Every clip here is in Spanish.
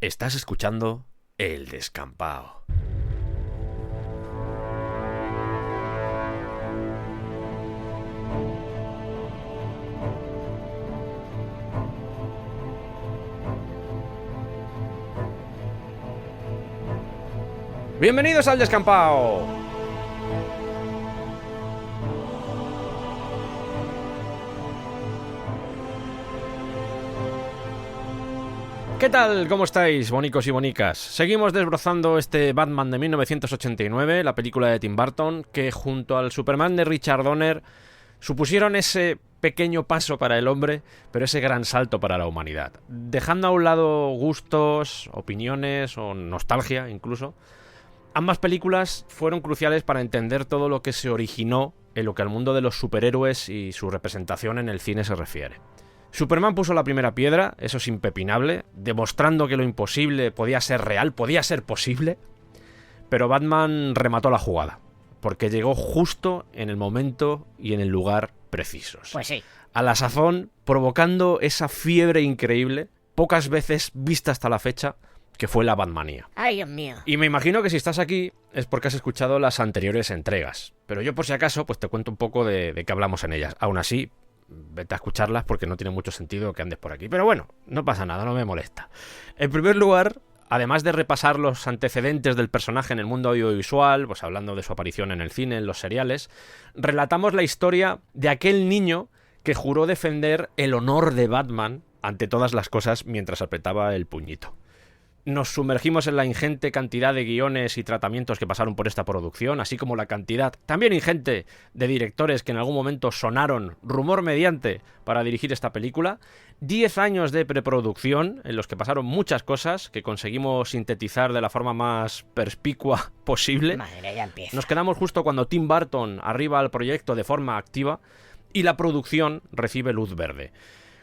Estás escuchando El Descampao. Bienvenidos al Descampao. ¿Qué tal? ¿Cómo estáis, bonicos y bonicas? Seguimos desbrozando este Batman de 1989, la película de Tim Burton, que junto al Superman de Richard Donner supusieron ese pequeño paso para el hombre, pero ese gran salto para la humanidad. Dejando a un lado gustos, opiniones o nostalgia incluso, ambas películas fueron cruciales para entender todo lo que se originó en lo que al mundo de los superhéroes y su representación en el cine se refiere. Superman puso la primera piedra, eso es impepinable, demostrando que lo imposible podía ser real, podía ser posible, pero Batman remató la jugada, porque llegó justo en el momento y en el lugar precisos. Pues sí. A la sazón, provocando esa fiebre increíble, pocas veces vista hasta la fecha, que fue la Batmanía. Ay, Dios mío. Y me imagino que si estás aquí es porque has escuchado las anteriores entregas, pero yo por si acaso pues te cuento un poco de qué hablamos en ellas. Aún así, vete a escucharlas porque no tiene mucho sentido que andes por aquí. Pero bueno, no pasa nada, no me molesta. En primer lugar, además de repasar los antecedentes del personaje en el mundo audiovisual, pues hablando de su aparición en el cine, en los seriales, relatamos la historia de aquel niño que juró defender el honor de Batman ante todas las cosas mientras apretaba el puñito. Nos sumergimos en la ingente cantidad de guiones y tratamientos que pasaron por esta producción, así como la cantidad también ingente de directores que en algún momento sonaron, rumor mediante, para dirigir esta película. 10 años de preproducción en los que pasaron muchas cosas que conseguimos sintetizar de la forma más perspicua posible. Madre, ya empieza. Nos quedamos justo cuando Tim Burton arriba al proyecto de forma activa y la producción recibe luz verde.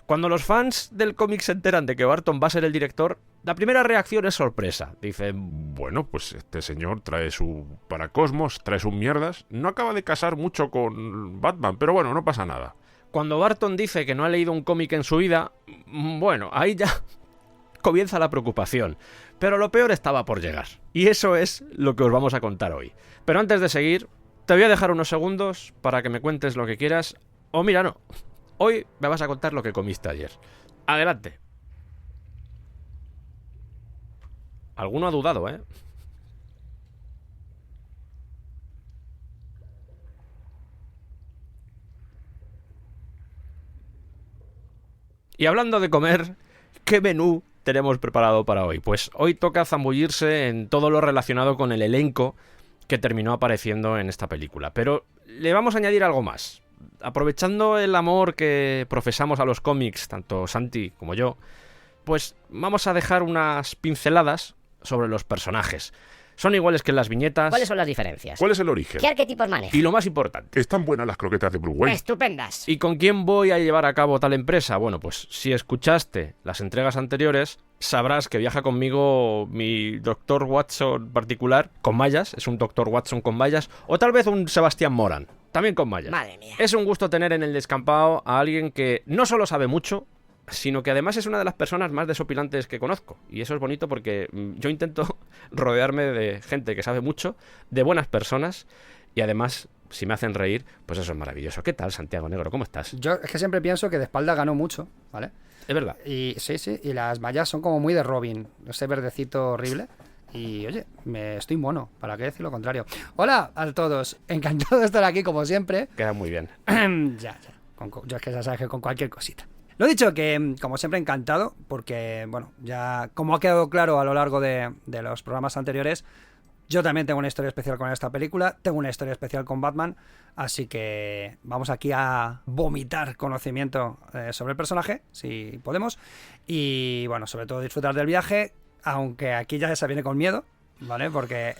Cuando los fans del cómic se enteran de que Burton va a ser el director, la primera reacción es sorpresa. Dicen, bueno, pues este señor trae su paracosmos, trae sus mierdas, no acaba de casar mucho con Batman, pero bueno, no pasa nada. Cuando Burton dice que no ha leído un cómic en su vida, bueno, ahí ya comienza la preocupación. Pero lo peor estaba por llegar. Y eso es lo que os vamos a contar hoy. Pero antes de seguir, te voy a dejar unos segundos para que me cuentes lo que quieras. O mira, no. Hoy me vas a contar lo que comiste ayer. Adelante. Alguno ha dudado, ¿eh? Y hablando de comer, ¿qué menú tenemos preparado para hoy? Pues hoy toca zambullirse en todo lo relacionado con el elenco que terminó apareciendo en esta película. Pero le vamos a añadir algo más. Aprovechando el amor que profesamos a los cómics, tanto Santi como yo, pues vamos a dejar unas pinceladas sobre los personajes. Son iguales que en las viñetas. ¿Cuáles son las diferencias? ¿Cuál es el origen? ¿Qué arquetipos maneja? Y lo más importante, ¿Están buenas las croquetas de Bruce Wayne? Estupendas. ¿y con quién voy a llevar a cabo tal empresa? Bueno, pues si escuchaste las entregas anteriores, sabrás que viaja conmigo mi Dr. Watson particular, con mallas, es un Dr. Watson con mallas, o tal vez un Sebastián Moran, también con mallas. Madre mía. Es un gusto tener en el Descampao a alguien que no solo sabe mucho, sino que además es una de las personas más desopilantes que conozco. Y eso es bonito porque yo intento rodearme de gente que sabe mucho, de buenas personas, y además, si me hacen reír, pues eso es maravilloso. ¿Qué tal, Santiago Negro? ¿Cómo estás? Yo es que siempre pienso que de espalda ganó mucho, ¿vale? Es verdad. Y sí, y las mallas son como muy de Robin, ese verdecito horrible. Y oye, estoy mono, ¿para qué decir lo contrario? Hola a todos, encantado de estar aquí como siempre. Queda muy bien. Ya. Yo es que ya sabes que con cualquier cosita. Lo dicho, que como siempre encantado, porque, bueno, ya como ha quedado claro a lo largo de los programas anteriores, yo también tengo una historia especial con esta película, tengo una historia especial con Batman, así que vamos aquí a vomitar conocimiento sobre el personaje, si podemos, y bueno, sobre todo disfrutar del viaje, aunque aquí ya se viene con miedo, ¿vale? Porque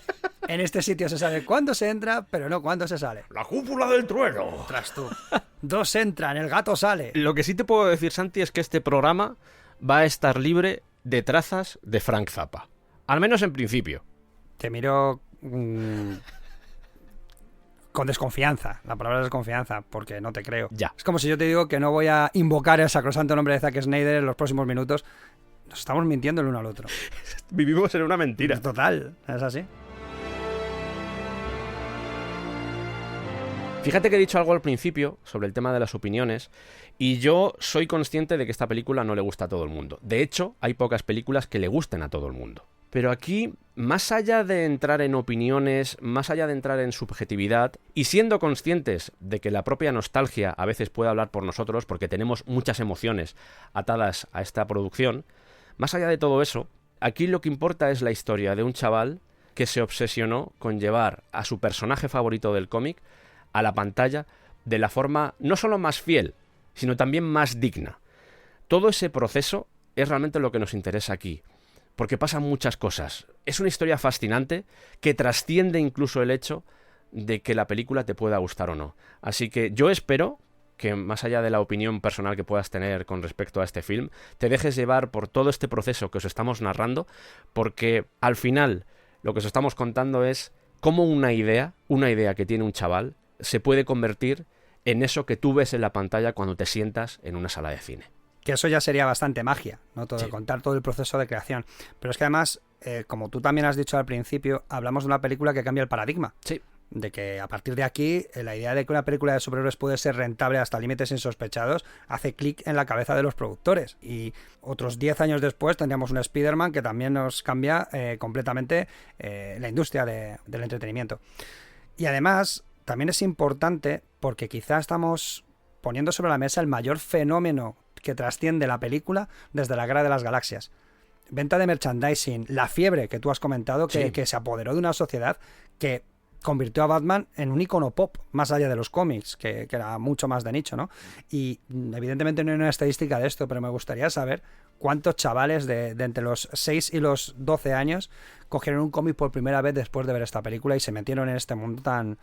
en este sitio se sabe cuándo se entra, pero no cuándo se sale. ¡La cúpula del trueno! Tras tú. Dos entran, el gato sale. Lo que sí te puedo decir, Santi, es que este programa va a estar libre de trazas de Frank Zappa. Al menos en principio. Te miro con desconfianza. La palabra es desconfianza, porque no te creo. Ya. Es como si yo te digo que no voy a invocar el sacrosanto nombre de Zack Snyder en los próximos minutos. Nos estamos mintiendo el uno al otro. Vivimos en una mentira. Total, es así. Fíjate que he dicho algo al principio sobre el tema de las opiniones y yo soy consciente de que esta película no le gusta a todo el mundo. De hecho, hay pocas películas que le gusten a todo el mundo. Pero aquí, más allá de entrar en opiniones, más allá de entrar en subjetividad, y siendo conscientes de que la propia nostalgia a veces puede hablar por nosotros porque tenemos muchas emociones atadas a esta producción, más allá de todo eso, aquí lo que importa es la historia de un chaval que se obsesionó con llevar a su personaje favorito del cómic a la pantalla de la forma no solo más fiel, sino también más digna. Todo ese proceso es realmente lo que nos interesa aquí, porque pasan muchas cosas. Es una historia fascinante que trasciende incluso el hecho de que la película te pueda gustar o no. Así que yo espero que, más allá de la opinión personal que puedas tener con respecto a este film, te dejes llevar por todo este proceso que os estamos narrando, porque al final lo que os estamos contando es cómo una idea que tiene un chaval, se puede convertir en eso que tú ves en la pantalla cuando te sientas en una sala de cine. Que eso ya sería bastante magia, ¿no? Sí. Contar todo el proceso de creación. Pero es que además, como tú también has dicho al principio, hablamos de una película que cambia el paradigma. Sí. De que a partir de aquí, la idea de que una película de superhéroes puede ser rentable hasta límites insospechados, hace clic en la cabeza de los productores. Y otros 10 años después tendríamos un Spider-Man que también nos cambia completamente la industria del entretenimiento. Y además, también es importante porque quizá estamos poniendo sobre la mesa el mayor fenómeno que trasciende la película desde la Guerra de las Galaxias. Venta de merchandising, la fiebre que tú has comentado, que, sí, que se apoderó de una sociedad que convirtió a Batman en un icono pop, más allá de los cómics, que era mucho más de nicho, ¿no? Y evidentemente no hay una estadística de esto, pero me gustaría saber cuántos chavales de entre los 6 y los 12 años cogieron un cómic por primera vez después de ver esta película y se metieron en este mundo tan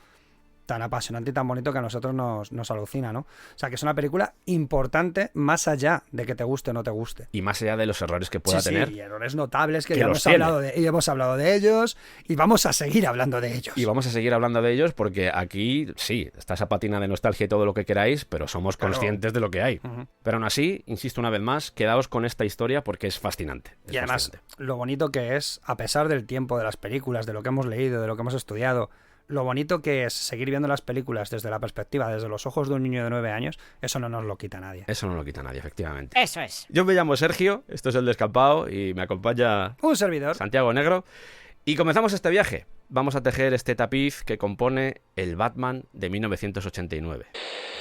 apasionante y tan bonito que a nosotros nos alucina, ¿no? O sea, que es una película importante más allá de que te guste o no te guste. Y más allá de los errores que pueda tener. Sí, y errores notables que ya los hemos hablado de ellos y vamos a seguir hablando de ellos. Y vamos a seguir hablando de ellos porque aquí, sí, está esa patina de nostalgia y todo lo que queráis, pero somos conscientes de lo que hay. Uh-huh. Pero aún así, insisto una vez más, quedaos con esta historia porque es fascinante. Y además, lo bonito que es, a pesar del tiempo de las películas, de lo que hemos leído, de lo que hemos estudiado, lo bonito que es seguir viendo las películas desde la perspectiva, desde los ojos de un niño de 9 años, eso no nos lo quita nadie. Eso no lo quita nadie, efectivamente. Eso es. Yo me llamo Sergio, esto es El Descampado y me acompaña Un servidor. Santiago Negro. Y comenzamos este viaje. Vamos a tejer este tapiz que compone el Batman de 1989.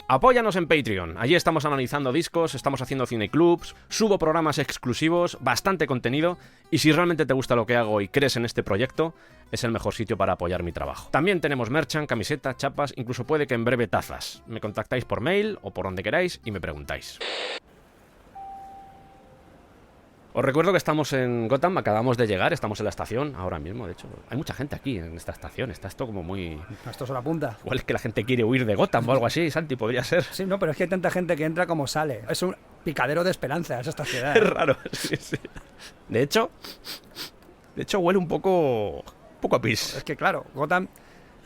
Apóyanos en Patreon. Allí estamos analizando discos, estamos haciendo cineclubs, subo programas exclusivos, bastante contenido. Y si realmente te gusta lo que hago y crees en este proyecto, es el mejor sitio para apoyar mi trabajo. También tenemos merchan, camisetas, chapas, incluso puede que en breve tazas. Me contactáis por mail o por donde queráis y me preguntáis. Os recuerdo que estamos en Gotham, acabamos de llegar, estamos en la estación ahora mismo, de hecho. Hay mucha gente aquí en esta estación, está esto como muy... Esto es la punta. Igual es que la gente quiere huir de Gotham o algo así, Santi, podría ser. Sí, no, pero es que hay tanta gente que entra como sale. Es un picadero de esperanza, es esta ciudad. Es raro, sí, sí. De hecho huele un poco a pis. Es que claro, Gotham,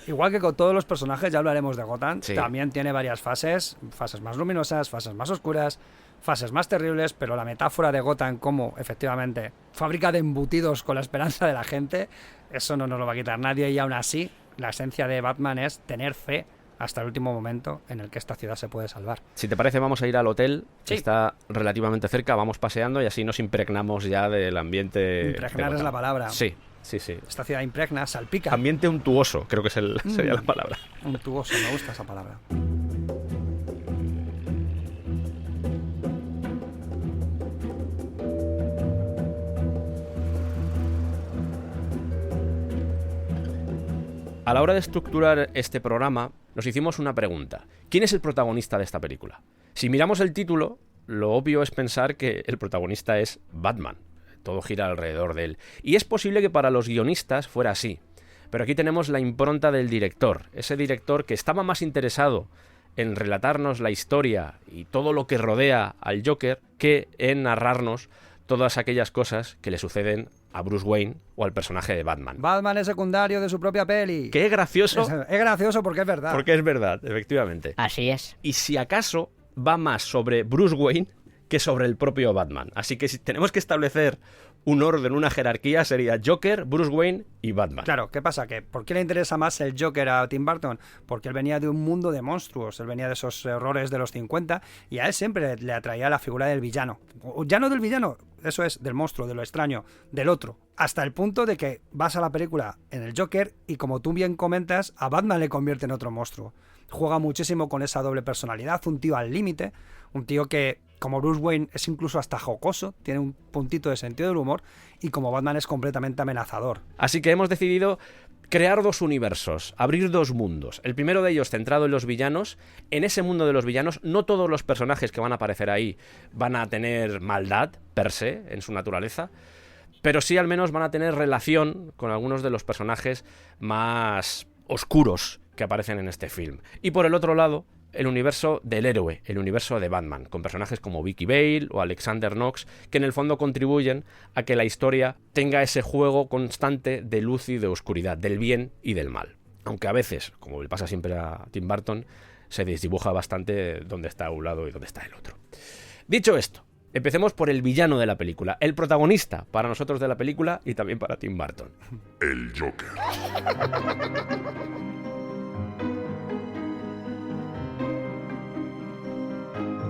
igual que con todos los personajes, ya hablaremos de Gotham, Sí. también tiene varias fases más luminosas, fases más oscuras, fases más terribles, pero la metáfora de Gotham como, efectivamente, fábrica de embutidos con la esperanza de la gente, eso no nos lo va a quitar nadie y aún así, la esencia de Batman es tener fe hasta el último momento en el que esta ciudad se puede salvar. Si te parece, vamos a ir al hotel, que Sí. está relativamente cerca, vamos paseando y así nos impregnamos ya del ambiente. Impregnar de es la Gotham. palabra. Sí, sí, sí. Esta ciudad impregna, salpica. Ambiente untuoso, creo que sería la palabra. Untuoso, me gusta esa palabra. A la hora de estructurar este programa, nos hicimos una pregunta. ¿Quién es el protagonista de esta película? Si miramos el título, lo obvio es pensar que el protagonista es Batman. Todo gira alrededor de él. Y es posible que para los guionistas fuera así. Pero aquí tenemos la impronta del director. Ese director que estaba más interesado en relatarnos la historia y todo lo que rodea al Joker que en narrarnos todas aquellas cosas que le suceden a Bruce Wayne o al personaje de Batman. Batman es secundario de su propia peli. ¡Qué gracioso! Es gracioso porque es verdad. Porque es verdad, efectivamente. Así es. Y si acaso va más sobre Bruce Wayne que sobre el propio Batman. Así que si tenemos que establecer un orden, una jerarquía, sería Joker, Bruce Wayne y Batman. Claro, ¿qué pasa? ¿Por qué le interesa más el Joker a Tim Burton? Porque él venía de un mundo de monstruos, él venía de esos horrores de los 50 y a él siempre le atraía la figura del villano. O ya no del villano, eso es, del monstruo, de lo extraño, del otro. Hasta el punto de que vas a la película en el Joker y, como tú bien comentas, a Batman le convierte en otro monstruo. Juega muchísimo con esa doble personalidad, un tío al límite, un tío que, como Bruce Wayne, es incluso hasta jocoso, tiene un puntito de sentido del humor, y como Batman es completamente amenazador. Así que hemos decidido crear dos universos, abrir dos mundos. El primero de ellos centrado en los villanos. En ese mundo de los villanos, no todos los personajes que van a aparecer ahí van a tener maldad per se en su naturaleza, pero sí al menos van a tener relación con algunos de los personajes más oscuros que aparecen en este film. Y por el otro lado, el universo del héroe, el universo de Batman, con personajes como Vicky Vale o Alexander Knox, que en el fondo contribuyen a que la historia tenga ese juego constante de luz y de oscuridad, del bien y del mal. Aunque a veces, como le pasa siempre a Tim Burton, se desdibuja bastante dónde está un lado y dónde está el otro. Dicho esto, empecemos por el villano de la película, el protagonista para nosotros de la película y también para Tim Burton. El Joker.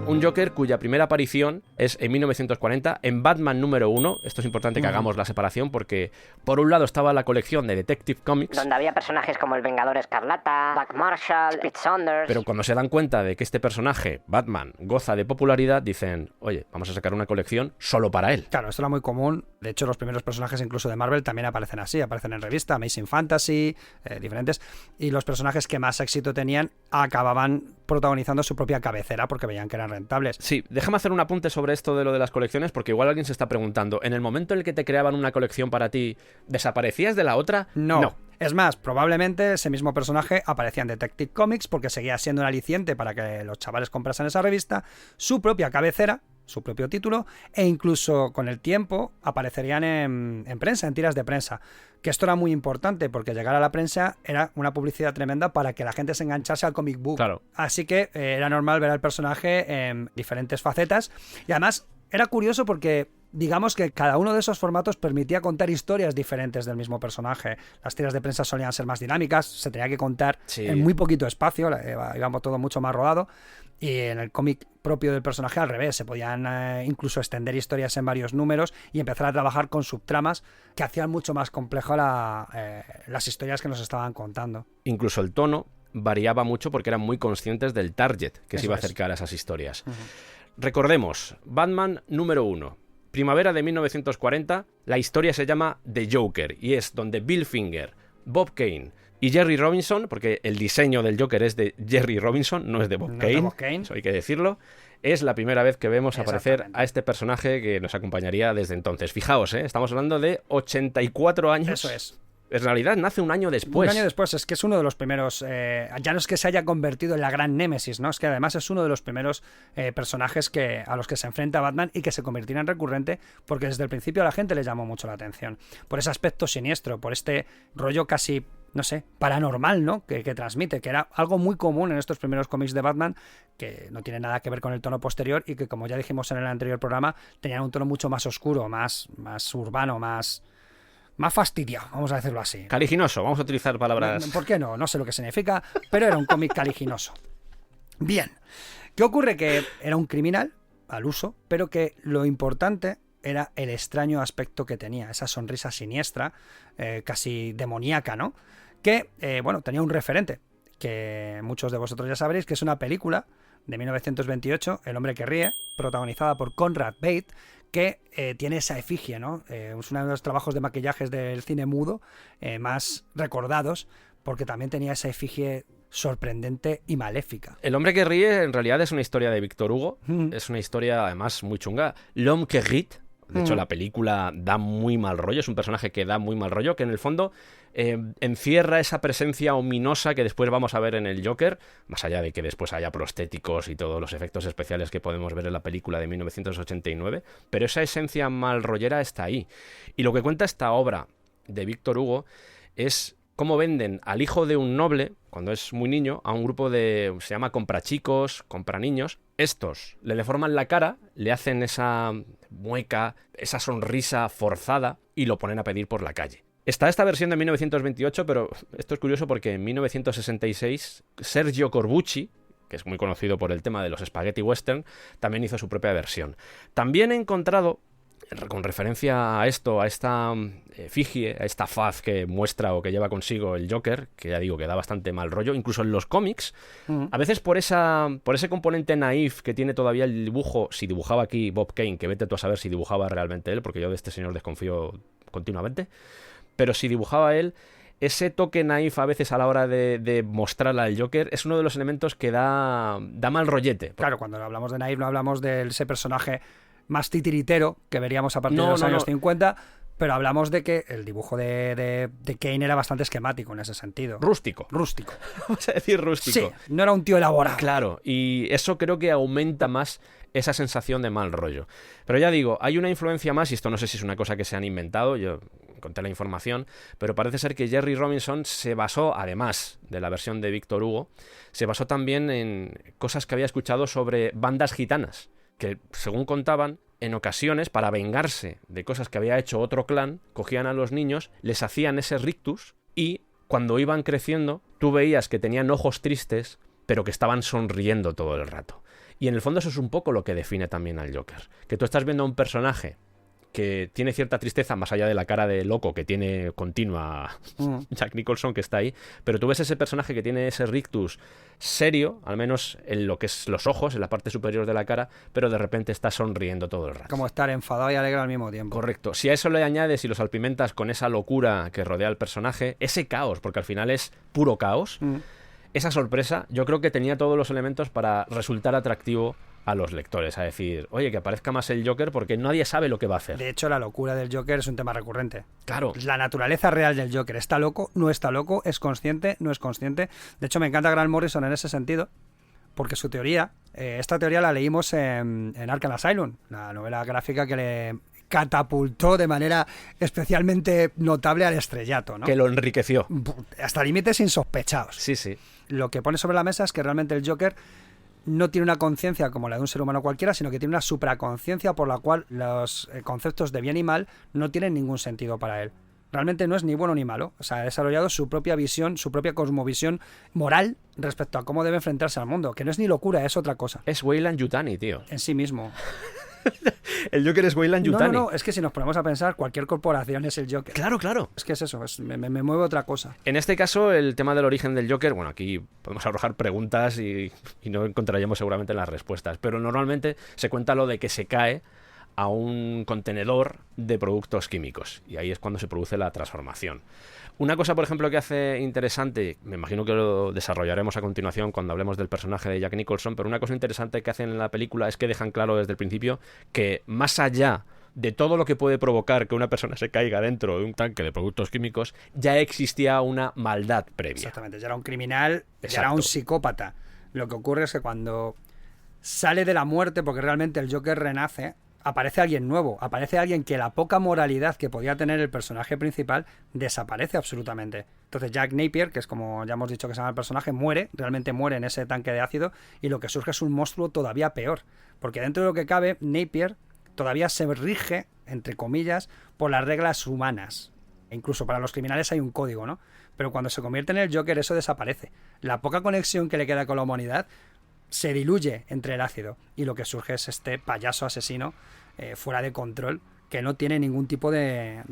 Un Joker cuya primera aparición es en 1940 en Batman número 1. Esto es importante que hagamos la separación porque por un lado estaba la colección de Detective Comics, donde había personajes como el Vengador Escarlata, Buck Marshall, Speed Saunders. Pero cuando se dan cuenta de que este personaje, Batman, goza de popularidad, dicen, oye, vamos a sacar una colección solo para él. Claro, esto era muy común. De hecho, los primeros personajes incluso de Marvel también aparecen así, aparecen en revista, Amazing Fantasy, diferentes, y los personajes que más éxito tenían acababan protagonizando su propia cabecera porque veían que eran rentables. Sí, déjame hacer un apunte sobre esto de lo de las colecciones, porque igual alguien se está preguntando, ¿en el momento en el que te creaban una colección para ti, desaparecías de la otra? No. Es más, probablemente ese mismo personaje aparecía en Detective Comics porque seguía siendo un aliciente para que los chavales comprasen esa revista, su propia cabecera, su propio título, e incluso con el tiempo aparecerían en prensa, en tiras de prensa. Que esto era muy importante porque llegar a la prensa era una publicidad tremenda para que la gente se enganchase al comic book. Claro. Así que era normal ver al personaje en diferentes facetas y además era curioso porque digamos que cada uno de esos formatos permitía contar historias diferentes del mismo personaje. Las tiras de prensa solían ser más dinámicas, se tenía que contar en muy poquito espacio, íbamos todo mucho más rodado. Y en el cómic propio del personaje al revés, se podían incluso extender historias en varios números y empezar a trabajar con subtramas que hacían mucho más complejo las historias que nos estaban contando. Incluso el tono variaba mucho porque eran muy conscientes del target que se iba a acercar a esas historias. Recordemos, Batman número 1, primavera de 1940, la historia se llama The Joker y es donde Bill Finger, Bob Kane y Jerry Robinson, porque el diseño del Joker es de Jerry Robinson, no es de Bob Kane, eso hay que decirlo, es la primera vez que vemos aparecer a este personaje que nos acompañaría desde entonces. Fijaos, estamos hablando de 84 años. Eso es. En realidad nace un año después. Un año después, es que es uno de los primeros, ya no es que se haya convertido en la gran némesis, ¿no? Es que además es uno de los primeros personajes a los que se enfrenta Batman y que se convertirá en recurrente porque desde el principio a la gente le llamó mucho la atención. Por ese aspecto siniestro, por este rollo casi, no sé, paranormal, ¿no? Que transmite, que era algo muy común en estos primeros cómics de Batman, que no tiene nada que ver con el tono posterior y que, como ya dijimos en el anterior programa, tenían un tono mucho más oscuro, más urbano, más fastidiado, vamos a decirlo así. Caliginoso, vamos a utilizar palabras. ¿Por qué no? No sé lo que significa, pero era un cómic caliginoso. Bien, ¿qué ocurre? Que era un criminal al uso, pero que lo importante era el extraño aspecto que tenía, esa sonrisa siniestra, casi demoníaca, ¿no? Que, bueno, tenía un referente, que muchos de vosotros ya sabréis, que es una película de 1928, El hombre que ríe, protagonizada por Conrad Veidt, que tiene esa efigie, ¿no? Es uno de los trabajos de maquillajes del cine mudo más recordados, porque también tenía esa efigie sorprendente y maléfica. El hombre que ríe en realidad es una historia de Víctor Hugo, es una historia además muy chunga. L'homme qui rit, de hecho la película da muy mal rollo, es un personaje que da muy mal rollo, que en el fondo encierra esa presencia ominosa que después vamos a ver en el Joker, más allá de que después haya prostéticos y todos los efectos especiales que podemos ver en la película de 1989, pero esa esencia mal rollera está ahí. Y lo que cuenta esta obra de Víctor Hugo es cómo venden al hijo de un noble, cuando es muy niño, a un grupo se llama comprachicos, compraniños. Estos le deforman la cara, le hacen esa mueca, esa sonrisa forzada y lo ponen a pedir por la calle. Está esta versión de 1928, pero esto es curioso porque en 1966 Sergio Corbucci, que es muy conocido por el tema de los spaghetti western, también hizo su propia versión. También he encontrado, con referencia a esto, a esta efigie, a esta faz que muestra o que lleva consigo el Joker, que ya digo que da bastante mal rollo, incluso en los cómics, a veces por ese componente naif que tiene todavía el dibujo, si dibujaba aquí Bob Kane, que vete tú a saber si dibujaba realmente él, porque yo de este señor desconfío continuamente, pero si dibujaba él, ese toque naif a veces a la hora de mostrar al Joker es uno de los elementos que da mal rollete. Claro, cuando hablamos de naif no hablamos de ese personaje más titiritero que veríamos a partir de los años 50, pero hablamos de que el dibujo de Kane era bastante esquemático en ese sentido. Rústico. Vamos a decir rústico. Sí, no era un tío elaborado. Claro, y eso creo que aumenta más esa sensación de mal rollo. Pero ya digo, hay una influencia más, y esto no sé si es una cosa que se han inventado, yo encontré la información, pero parece ser que Jerry Robinson se basó, además de la versión de Víctor Hugo, se basó también en cosas que había escuchado sobre bandas gitanas, que según contaban, en ocasiones, para vengarse de cosas que había hecho otro clan, cogían a los niños, les hacían ese rictus y cuando iban creciendo, tú veías que tenían ojos tristes, pero que estaban sonriendo todo el rato. Y en el fondo eso es un poco lo que define también al Joker. Que tú estás viendo a un personaje que tiene cierta tristeza, más allá de la cara de loco que tiene continua Jack Nicholson, que está ahí, pero tú ves ese personaje que tiene ese rictus serio, al menos en lo que es los ojos, en la parte superior de la cara, pero de repente está sonriendo todo el rato. Como estar enfadado y alegre al mismo tiempo. Correcto. Si a eso le añades y lo salpimentas con esa locura que rodea al personaje, ese caos, porque al final es puro caos, esa sorpresa, yo creo que tenía todos los elementos para resultar atractivo a los lectores, a decir, oye, que aparezca más el Joker porque nadie sabe lo que va a hacer. De hecho, la locura del Joker es un tema recurrente. Claro. La naturaleza real del Joker. ¿Está loco? ¿No está loco? ¿Es consciente? ¿No es consciente? De hecho, me encanta Grant Morrison en ese sentido, porque su teoría, esta teoría la leímos en Arkham Asylum, la novela gráfica que le catapultó de manera especialmente notable al estrellato, ¿no? Que lo enriqueció. Hasta límites insospechados. Sí, sí. Lo que pone sobre la mesa es que realmente el Joker no tiene una conciencia como la de un ser humano cualquiera, sino que tiene una supraconciencia por la cual los conceptos de bien y mal no tienen ningún sentido para él. Realmente no es ni bueno ni malo. O sea, ha desarrollado su propia visión, su propia cosmovisión moral respecto a cómo debe enfrentarse al mundo, que no es ni locura, es otra cosa. Es Weyland Yutani, tío. En sí mismo. El Joker es Weyland Yutani. No, es que si nos ponemos a pensar, cualquier corporación es el Joker. Claro. Es que es eso, me mueve otra cosa. En este caso, el tema del origen del Joker, bueno, aquí podemos arrojar preguntas y no encontraríamos seguramente las respuestas, pero normalmente se cuenta lo de que se cae a un contenedor de productos químicos y ahí es cuando se produce la transformación. Una cosa, por ejemplo, que hace interesante, me imagino que lo desarrollaremos a continuación cuando hablemos del personaje de Jack Nicholson, pero una cosa interesante que hacen en la película es que dejan claro desde el principio que más allá de todo lo que puede provocar que una persona se caiga dentro de un tanque de productos químicos, ya existía una maldad previa. Exactamente, ya era un criminal, Exacto. ya era un psicópata. Lo que ocurre es que cuando sale de la muerte, porque realmente el Joker renace, aparece alguien nuevo, aparece alguien que la poca moralidad que podía tener el personaje principal desaparece absolutamente. Entonces Jack Napier, que es como ya hemos dicho que se llama el personaje, realmente muere en ese tanque de ácido y lo que surge es un monstruo todavía peor, porque dentro de lo que cabe, Napier todavía se rige, entre comillas, por las reglas humanas. E incluso para los criminales hay un código, ¿no? Pero cuando se convierte en el Joker eso desaparece. La poca conexión que le queda con la humanidad se diluye entre el ácido y lo que surge es este payaso asesino fuera de control que no tiene ningún tipo de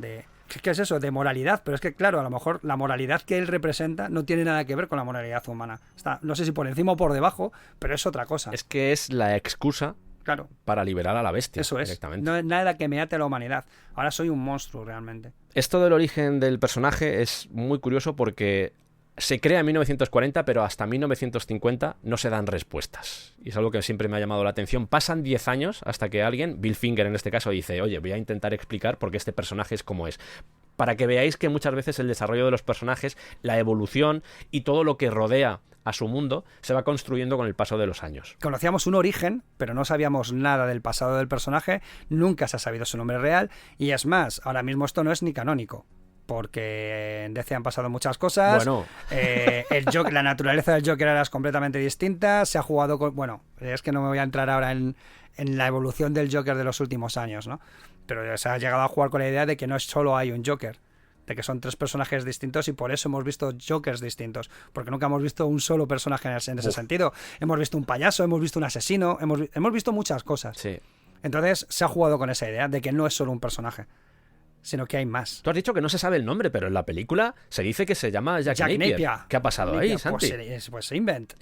¿qué es eso? De moralidad, pero es que claro, a lo mejor la moralidad que él representa no tiene nada que ver con la moralidad humana. Está, no sé si por encima o por debajo, pero es otra cosa. Es que es la excusa claro, para liberar a la bestia. eso es, directamente. no es nada que me ate a la humanidad. Ahora soy un monstruo realmente. Esto del origen del personaje es muy curioso porque se crea en 1940, pero hasta 1950 no se dan respuestas. Y es algo que siempre me ha llamado la atención. Pasan 10 años hasta que alguien, Bill Finger en este caso, dice, oye, voy a intentar explicar por qué este personaje es como es. Para que veáis que muchas veces el desarrollo de los personajes, la evolución y todo lo que rodea a su mundo se va construyendo con el paso de los años. Conocíamos un origen, pero no sabíamos nada del pasado del personaje, nunca se ha sabido su nombre real, y es más, ahora mismo esto no es ni canónico. porque en DC han pasado muchas cosas. Bueno. La naturaleza del Joker ahora es completamente distinta. Se ha jugado con... Bueno, es que no me voy a entrar ahora en la evolución del Joker de los últimos años, ¿no? Pero se ha llegado a jugar con la idea de que no solo hay un Joker, de que son 3 personajes distintos, y por eso hemos visto Jokers distintos, porque nunca hemos visto un solo personaje en ese sentido. Hemos visto un payaso, hemos visto un asesino, hemos visto muchas cosas. Sí. Entonces se ha jugado con esa idea de que no es solo un personaje, sino que hay más. Tú has dicho que no se sabe el nombre, pero en la película se dice que se llama Jack Napier. ¿Qué ha pasado ahí, Santi? Pues Invent.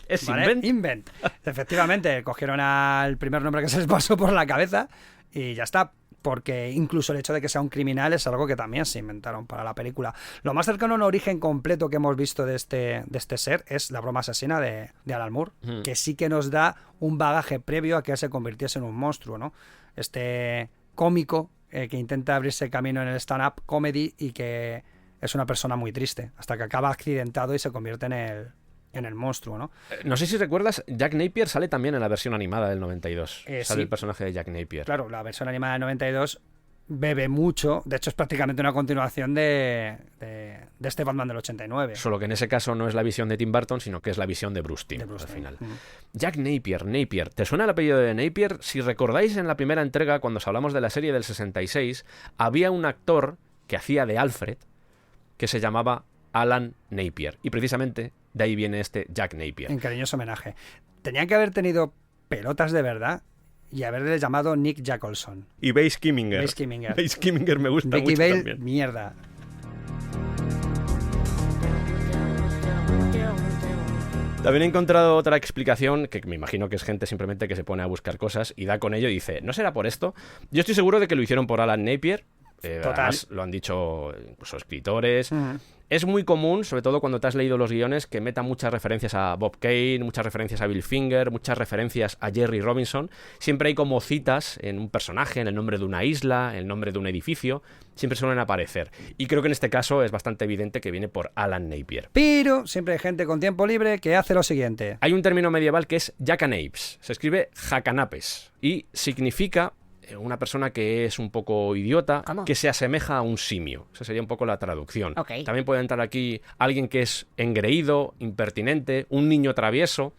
Es ¿Vale? Invent. Efectivamente, cogieron al primer nombre que se les pasó por la cabeza y ya está. Porque incluso el hecho de que sea un criminal es algo que también se inventaron para la película. Lo más cercano a un origen completo que hemos visto de este ser es la broma asesina de Alan Moore, que sí que nos da un bagaje previo a que él se convirtiese en un monstruo, ¿no? Este cómico que intenta abrirse camino en el stand-up comedy y que es una persona muy triste, hasta que acaba accidentado y se convierte en el monstruo, ¿no? No sé si recuerdas, Jack Napier sale también en la versión animada del 92. Sale Sí. el personaje de Jack Napier. Claro, la versión animada del 92 bebe mucho, de hecho es prácticamente una continuación de este Batman del 89. Solo que en ese caso no es la visión de Tim Burton, sino que es la visión de Bruce Timm, De Bruce al Timm. final. Mm. Jack Napier. ¿Te suena el apellido de Napier? Si recordáis, en la primera entrega, cuando os hablamos de la serie del 66, había un actor que hacía de Alfred, que se llamaba Alan Napier. Y precisamente de ahí viene este Jack Napier. En cariñoso homenaje. Tenían que haber tenido pelotas de verdad y haberle llamado Nick Jacobson. Y Base Kimminger. Base Kimminger. Base Kimminger me gusta Becky mucho Bale, también. mierda. También he encontrado otra explicación, que me imagino que es gente simplemente que se pone a buscar cosas y da con ello y dice, ¿no será por esto? Yo estoy seguro de que lo hicieron por Alan Napier. Además, lo han dicho incluso escritores. Es muy común, sobre todo cuando te has leído los guiones, que metan muchas referencias a Bob Kane, muchas referencias a Bill Finger, muchas referencias a Jerry Robinson. Siempre hay como citas en un personaje, en el nombre de una isla, en el nombre de un edificio. Siempre suelen aparecer. Y creo que en este caso es bastante evidente que viene por Alan Napier. Pero siempre hay gente con tiempo libre que hace lo siguiente. Hay un término medieval que es jackanapes. Se escribe jacanapes y significa una persona que es un poco idiota, ¿Cómo? que se asemeja a un simio. Esa sería un poco la traducción. Ok. También puede entrar aquí alguien que es engreído, impertinente, un niño travieso.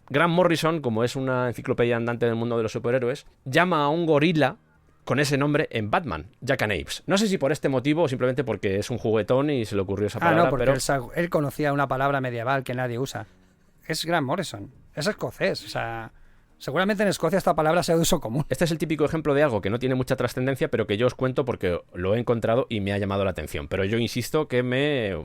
Grant Morrison, como es una enciclopedia andante del mundo de los superhéroes, llama a un gorila con ese nombre en Batman, Jackanapes. No sé si por este motivo o simplemente porque es un juguetón y se le ocurrió esa palabra, No, porque pero él conocía una palabra medieval que nadie usa. Es Grant Morrison. Es escocés, o sea... Seguramente en Escocia esta palabra sea de uso común. este es el típico ejemplo de algo que no tiene mucha trascendencia, pero que yo os cuento porque lo he encontrado y me ha llamado la atención. Pero yo insisto que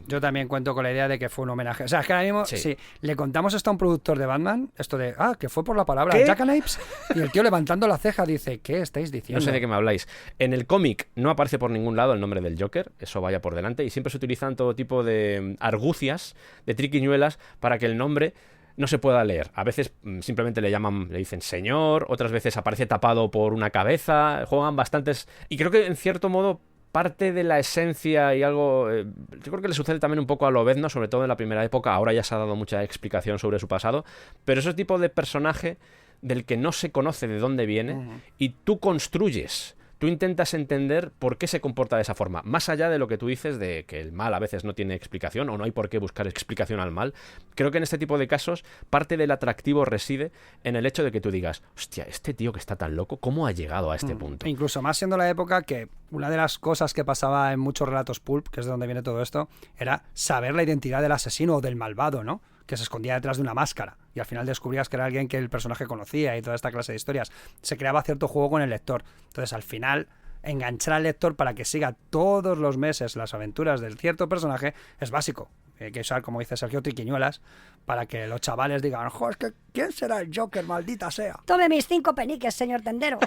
Yo también cuento con la idea de que fue un homenaje. O sea, es que ahora mismo, Sí. si le contamos esto a un productor de Batman, esto de, que fue por la palabra ¿Qué? Jackanapes, y el tío levantando la ceja dice, ¿qué estáis diciendo? No sé de qué me habláis. En el cómic no aparece por ningún lado el nombre del Joker, eso vaya por delante, y siempre se utilizan todo tipo de argucias, de triquiñuelas, para que el nombre no se pueda leer. A veces simplemente le dicen señor, otras veces aparece tapado por una cabeza, juegan bastantes... Y creo que en cierto modo parte de la esencia y algo... yo creo que le sucede también un poco a Lobezno, sobre todo en la primera época, ahora ya se ha dado mucha explicación sobre su pasado, pero ese tipo de personaje del que no se conoce de dónde viene y tú construyes... Tú intentas entender por qué se comporta de esa forma, más allá de lo que tú dices de que el mal a veces no tiene explicación o no hay por qué buscar explicación al mal. Creo que en este tipo de casos parte del atractivo reside en el hecho de que tú digas, hostia, este tío que está tan loco, ¿cómo ha llegado a este punto? Incluso más siendo la época que una de las cosas que pasaba en muchos relatos pulp, que es de donde viene todo esto, era saber la identidad del asesino o del malvado, ¿no? Que se escondía detrás de una máscara y al final descubrías que era alguien que el personaje conocía y toda esta clase de historias. Se creaba cierto juego con el lector. Entonces, al final, enganchar al lector para que siga todos los meses las aventuras del cierto personaje es básico. Hay que usar, como dice Sergio, triquiñuelas para que los chavales digan, ¡jo, es que quién será el Joker, maldita sea! Tome mis 5 peniques, señor tendero.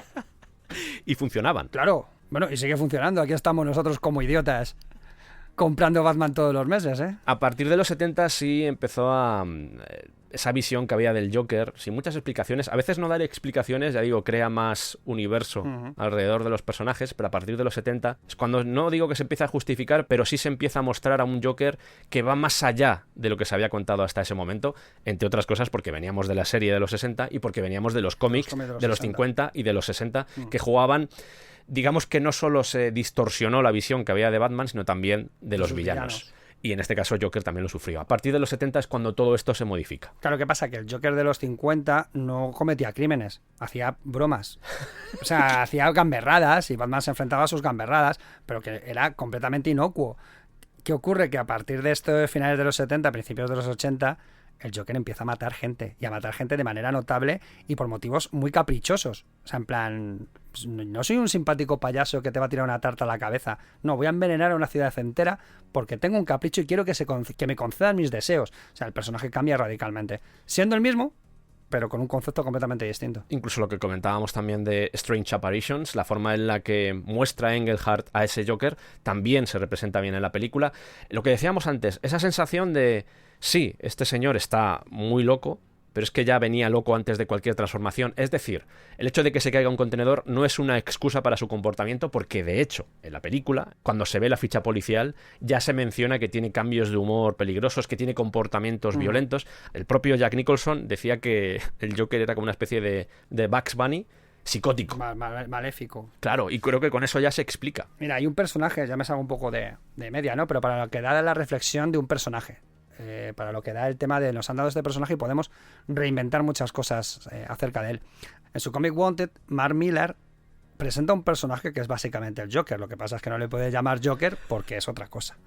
Y funcionaban. Claro, bueno, y sigue funcionando. Aquí estamos nosotros como idiotas comprando Batman todos los meses, ¿eh? A partir de los 70 sí empezó a... esa visión que había del Joker, sin muchas explicaciones. A veces no dar explicaciones, ya digo, crea más universo alrededor de los personajes, pero a partir de los 70 es cuando no digo que se empieza a justificar, pero sí se empieza a mostrar a un Joker que va más allá de lo que se había contado hasta ese momento, entre otras cosas porque veníamos de la serie de los 60 y porque veníamos de los cómics de los 50 y de los 60 que jugaban digamos que no solo se distorsionó la visión que había de Batman, sino también de los villanos. Y en este caso Joker también lo sufrió. A partir de los 70 es cuando todo esto se modifica. Claro, ¿qué pasa? Que el Joker de los 50 no cometía crímenes, hacía bromas. O sea, hacía gamberradas y Batman se enfrentaba a sus gamberradas, pero que era completamente inocuo. ¿Qué ocurre? Que a partir de estos finales de los 70, principios de los 80, el Joker empieza a matar gente. Y a matar gente de manera notable y por motivos muy caprichosos. O sea, en plan, pues, no soy un simpático payaso que te va a tirar una tarta a la cabeza. No, voy a envenenar a una ciudad entera porque tengo un capricho y quiero que me concedan mis deseos. O sea, el personaje cambia radicalmente. Siendo el mismo, pero con un concepto completamente distinto. Incluso lo que comentábamos también de Strange Apparitions, la forma en la que muestra Engelhardt a ese Joker, también se representa bien en la película. Lo que decíamos antes, esa sensación de, sí, este señor está muy loco, pero es que ya venía loco antes de cualquier transformación. Es decir, el hecho de que se caiga un contenedor no es una excusa para su comportamiento, porque de hecho, en la película, cuando se ve la ficha policial, ya se menciona que tiene cambios de humor peligrosos, que tiene comportamientos violentos. El propio Jack Nicholson decía que el Joker era como una especie de Bugs Bunny psicótico. Maléfico. Claro, y creo que con eso ya se explica. Mira, hay un personaje, ya me salgo un poco de media, ¿no? Pero para lo que da la reflexión de un personaje. Para lo que da el tema de nos han dado este personaje y podemos reinventar muchas cosas acerca de él. En su cómic Wanted, Mark Millar presenta un personaje que es básicamente el Joker. Lo que pasa es que no le puede llamar Joker porque es otra cosa.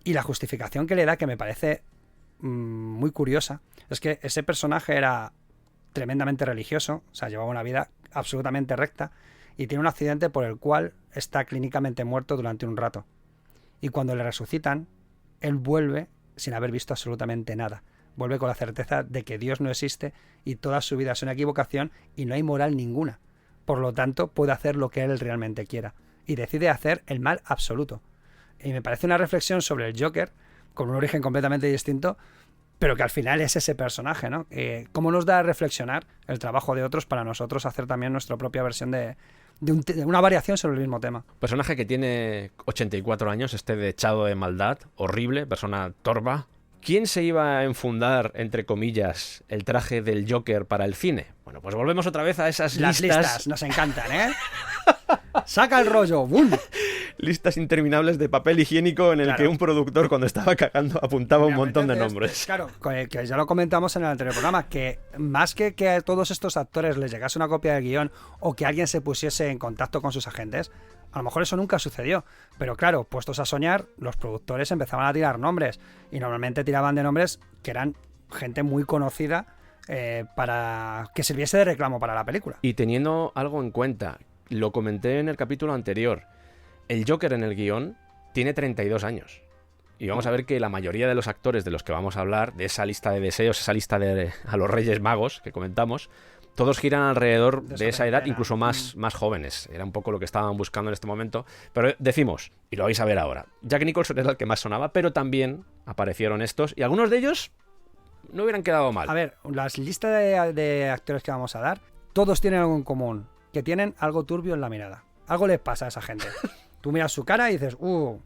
Y la justificación que le da, que me parece muy curiosa, es que ese personaje era tremendamente religioso, o sea, llevaba una vida absolutamente recta y tiene un accidente por el cual está clínicamente muerto durante un rato. Y cuando le resucitan, él vuelve sin haber visto absolutamente nada. Vuelve con la certeza de que Dios no existe y toda su vida es una equivocación y no hay moral ninguna. Por lo tanto, puede hacer lo que él realmente quiera. Y decide hacer el mal absoluto. Y me parece una reflexión sobre el Joker, con un origen completamente distinto, pero que al final es ese personaje, ¿no? ¿Cómo nos da a reflexionar el trabajo de otros para nosotros hacer también nuestra propia versión de una variación sobre el mismo tema? Personaje que tiene 84 años, dechado de maldad, horrible, persona torva. ¿Quién se iba a enfundar, entre comillas, el traje del Joker para el cine? Bueno, pues volvemos otra vez a esas Las listas nos encantan, ¿eh? Saca el rollo, ¡bum! Listas interminables de papel higiénico en el que un productor, cuando estaba cagando, apuntaba un montón de nombres. Claro, que ya lo comentamos en el anterior programa, que más que a todos estos actores les llegase una copia del guión o que alguien se pusiese en contacto con sus agentes, a lo mejor eso nunca sucedió. Pero claro, puestos a soñar, los productores empezaban a tirar nombres. Y normalmente tiraban de nombres que eran gente muy conocida para que sirviese de reclamo para la película. Y teniendo algo en cuenta, lo comenté en el capítulo anterior, el Joker en el guión tiene 32 años. Y vamos a ver que la mayoría de los actores de los que vamos a hablar, de esa lista de deseos, esa lista de a los Reyes Magos que comentamos, todos giran alrededor de esa edad, incluso más jóvenes. Era un poco lo que estaban buscando en este momento. Pero decimos, y lo vais a ver ahora, Jack Nicholson era el que más sonaba, pero también aparecieron estos, y algunos de ellos no hubieran quedado mal. A ver, las listas de actores que vamos a dar, todos tienen algo en común, que tienen algo turbio en la mirada. Algo les pasa a esa gente. Tú miras su cara y dices,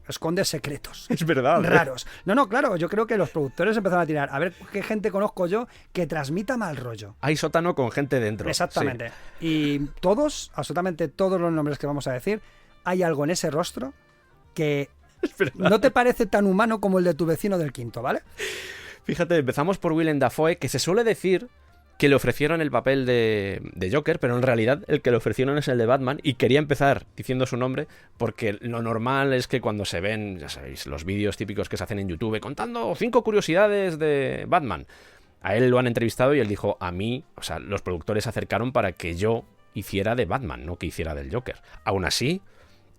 esconde secretos. Es verdad. Raros. No, claro, yo creo que los productores empezaron a tirar, a ver qué gente conozco yo que transmita mal rollo. Hay sótano con gente dentro. Exactamente. Sí. Y todos, absolutamente todos los nombres que vamos a decir, hay algo en ese rostro que no te parece tan humano como el de tu vecino del quinto, ¿vale? Fíjate, empezamos por Willem Dafoe, que se suele decir que le ofrecieron el papel de Joker, pero en realidad el que le ofrecieron es el de Batman, y quería empezar diciendo su nombre porque lo normal es que cuando se ven, ya sabéis, los vídeos típicos que se hacen en YouTube contando 5 curiosidades de Batman, a él lo han entrevistado y él dijo, a mí, o sea, los productores se acercaron para que yo hiciera de Batman, no que hiciera del Joker. Aún así,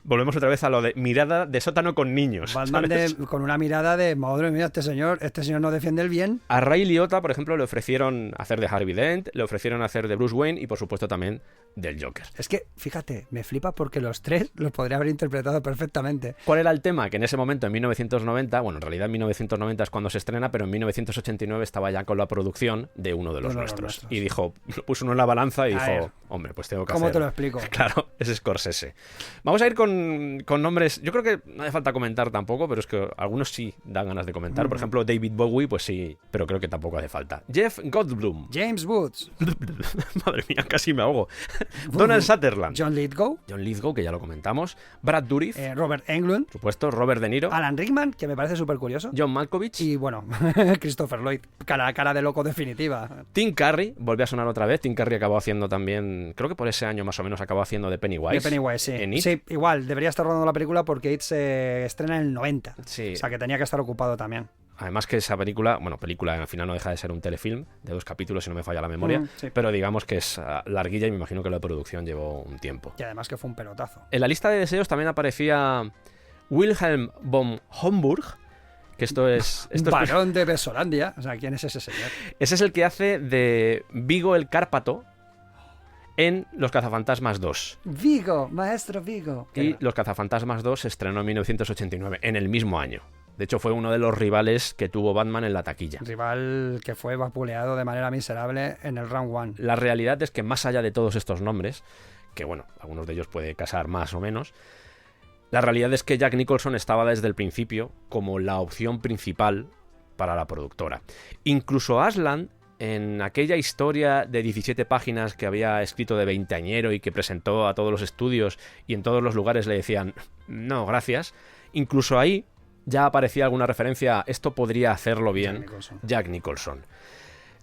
volvemos otra vez a lo de mirada de sótano con niños. Batman con una mirada de, madre mía, este señor no defiende el bien. A Ray Liotta, por ejemplo, le ofrecieron hacer de Harvey Dent, le ofrecieron hacer de Bruce Wayne y, por supuesto, también del Joker. Es que, fíjate, me flipa porque los tres los podría haber interpretado perfectamente. ¿Cuál era el tema? Que en ese momento, en 1990, bueno, en realidad en 1990 es cuando se estrena, pero en 1989 estaba ya con la producción de uno de los nuestros. Y dijo, lo puso uno en la balanza y dijo, hombre, pues tengo que hacer. ¿Cómo te lo explico? Claro, es Scorsese. Vamos a ir con nombres, yo creo que no hace falta comentar tampoco, pero es que algunos sí dan ganas de comentar. Por ejemplo, David Bowie, pues sí, pero creo que tampoco hace falta. Jeff Goldblum. James Woods. Madre mía, casi me ahogo. Donald Sutherland. John Lithgow. John Lithgow, que ya lo comentamos. Brad Dourif. Robert Englund. Por supuesto. Robert De Niro. Alan Rickman, que me parece súper curioso. John Malkovich. Y bueno, Christopher Lloyd. Cara de loco definitiva. Tim Curry. Volvió a sonar otra vez. Tim Curry acabó haciendo también... Creo que por ese año más o menos acabó haciendo de Pennywise. De Pennywise, sí. En It. Sí, igual. Debería estar rodando la película porque It se estrena en el 90. Sí. O sea que tenía que estar ocupado también. Además que esa película, al final no deja de ser un telefilm de 2 capítulos, si no me falla la memoria, Sí. pero digamos que es larguilla y me imagino que la producción llevó un tiempo. Y además que fue un pelotazo. En la lista de deseos también aparecía Wilhelm von Homburg, que esto es Barón de Besolandia. O sea, ¿quién es ese señor? ese es el que hace de Vigo el Cárpato en Los Cazafantasmas 2. Vigo, maestro Vigo. Y Los Cazafantasmas 2 se estrenó en 1989, en el mismo año. De hecho, fue uno de los rivales que tuvo Batman en la taquilla. Rival que fue vapuleado de manera miserable en el round one. La realidad es que más allá de todos estos nombres, que bueno, algunos de ellos puede casar más o menos, la realidad es que Jack Nicholson estaba desde el principio como la opción principal para la productora. Incluso Aslan, en aquella historia de 17 páginas que había escrito de veinteañero y que presentó a todos los estudios y en todos los lugares le decían, no, gracias, incluso ahí ya aparecía alguna referencia a esto podría hacerlo bien Jack Nicholson.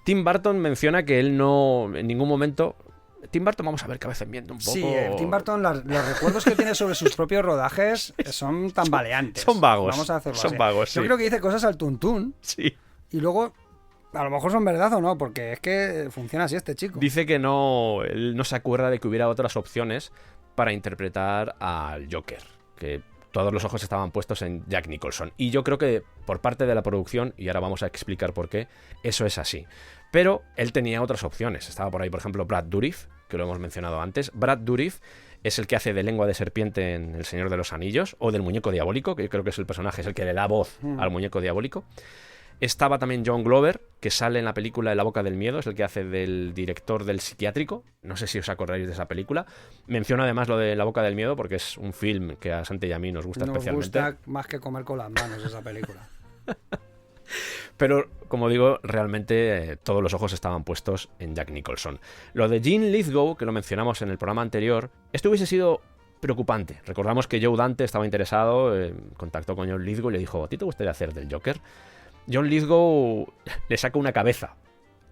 Tim Burton menciona que él no, en ningún momento... Tim Burton, vamos a ver, cabeza en viento un poco... Sí, Tim Burton, los recuerdos que tiene sobre sus propios rodajes son tambaleantes. Son vagos. Vamos a hacerlo son así. vagos, sí. Yo creo que dice cosas al tuntún. Sí. Y luego, a lo mejor son verdad o no, porque es que funciona así este chico. Dice que no, él no se acuerda de que hubiera otras opciones para interpretar al Joker, que todos los ojos estaban puestos en Jack Nicholson. Y yo creo que por parte de la producción, y ahora vamos a explicar por qué, eso es así. Pero él tenía otras opciones. Estaba por ahí, por ejemplo, Brad Dourif, que lo hemos mencionado antes. Brad Dourif es el que hace de lengua de serpiente en El Señor de los Anillos, o del muñeco diabólico, que yo creo que es el personaje, es el que le da voz al muñeco diabólico. Estaba también John Glover, que sale en la película En la boca del miedo, es el que hace del director del psiquiátrico. No sé si os acordáis de esa película. Menciono además lo de La boca del miedo porque es un film que a Sante y a mí nos gusta especialmente. Nos gusta más que comer con las manos esa película. Pero, como digo, realmente todos los ojos estaban puestos en Jack Nicholson. Lo de John Lithgow, que lo mencionamos en el programa anterior, esto hubiese sido preocupante. Recordamos que Joe Dante estaba interesado, contactó con John Lithgow y le dijo, ¿a ti te gustaría hacer del Joker? John Lithgow le saca una cabeza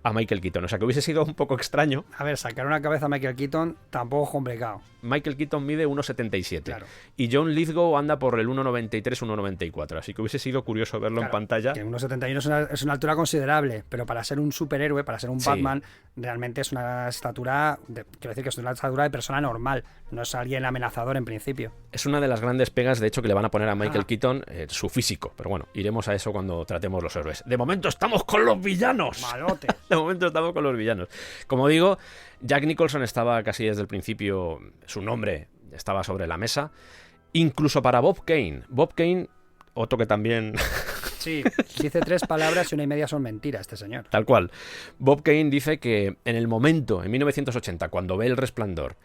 a Michael Keaton, o sea que hubiese sido un poco extraño. A ver, sacar una cabeza a Michael Keaton tampoco es complicado. Michael Keaton mide 1,77 Claro. y John Lithgow anda por el 1,93, 1,94, así que hubiese sido curioso verlo en pantalla. Que 1,71 es una altura considerable, pero para ser un superhéroe, para ser un Sí. Batman, realmente es una estatura, quiero decir que es una estatura de persona normal, no es alguien amenazador en principio. Es una de las grandes pegas, de hecho, que le van a poner a Michael Keaton, su físico. Pero bueno, iremos a eso cuando tratemos los héroes. De momento estamos con los villanos. Malote. De momento estamos con los villanos. Como digo, Jack Nicholson estaba casi desde el principio, su nombre estaba sobre la mesa. Incluso para Bob Kane. Bob Kane, otro que también... Sí, dice 3 palabras y 1,5 son mentiras este señor. Tal cual. Bob Kane dice que en el momento, en 1980, cuando ve El Resplandor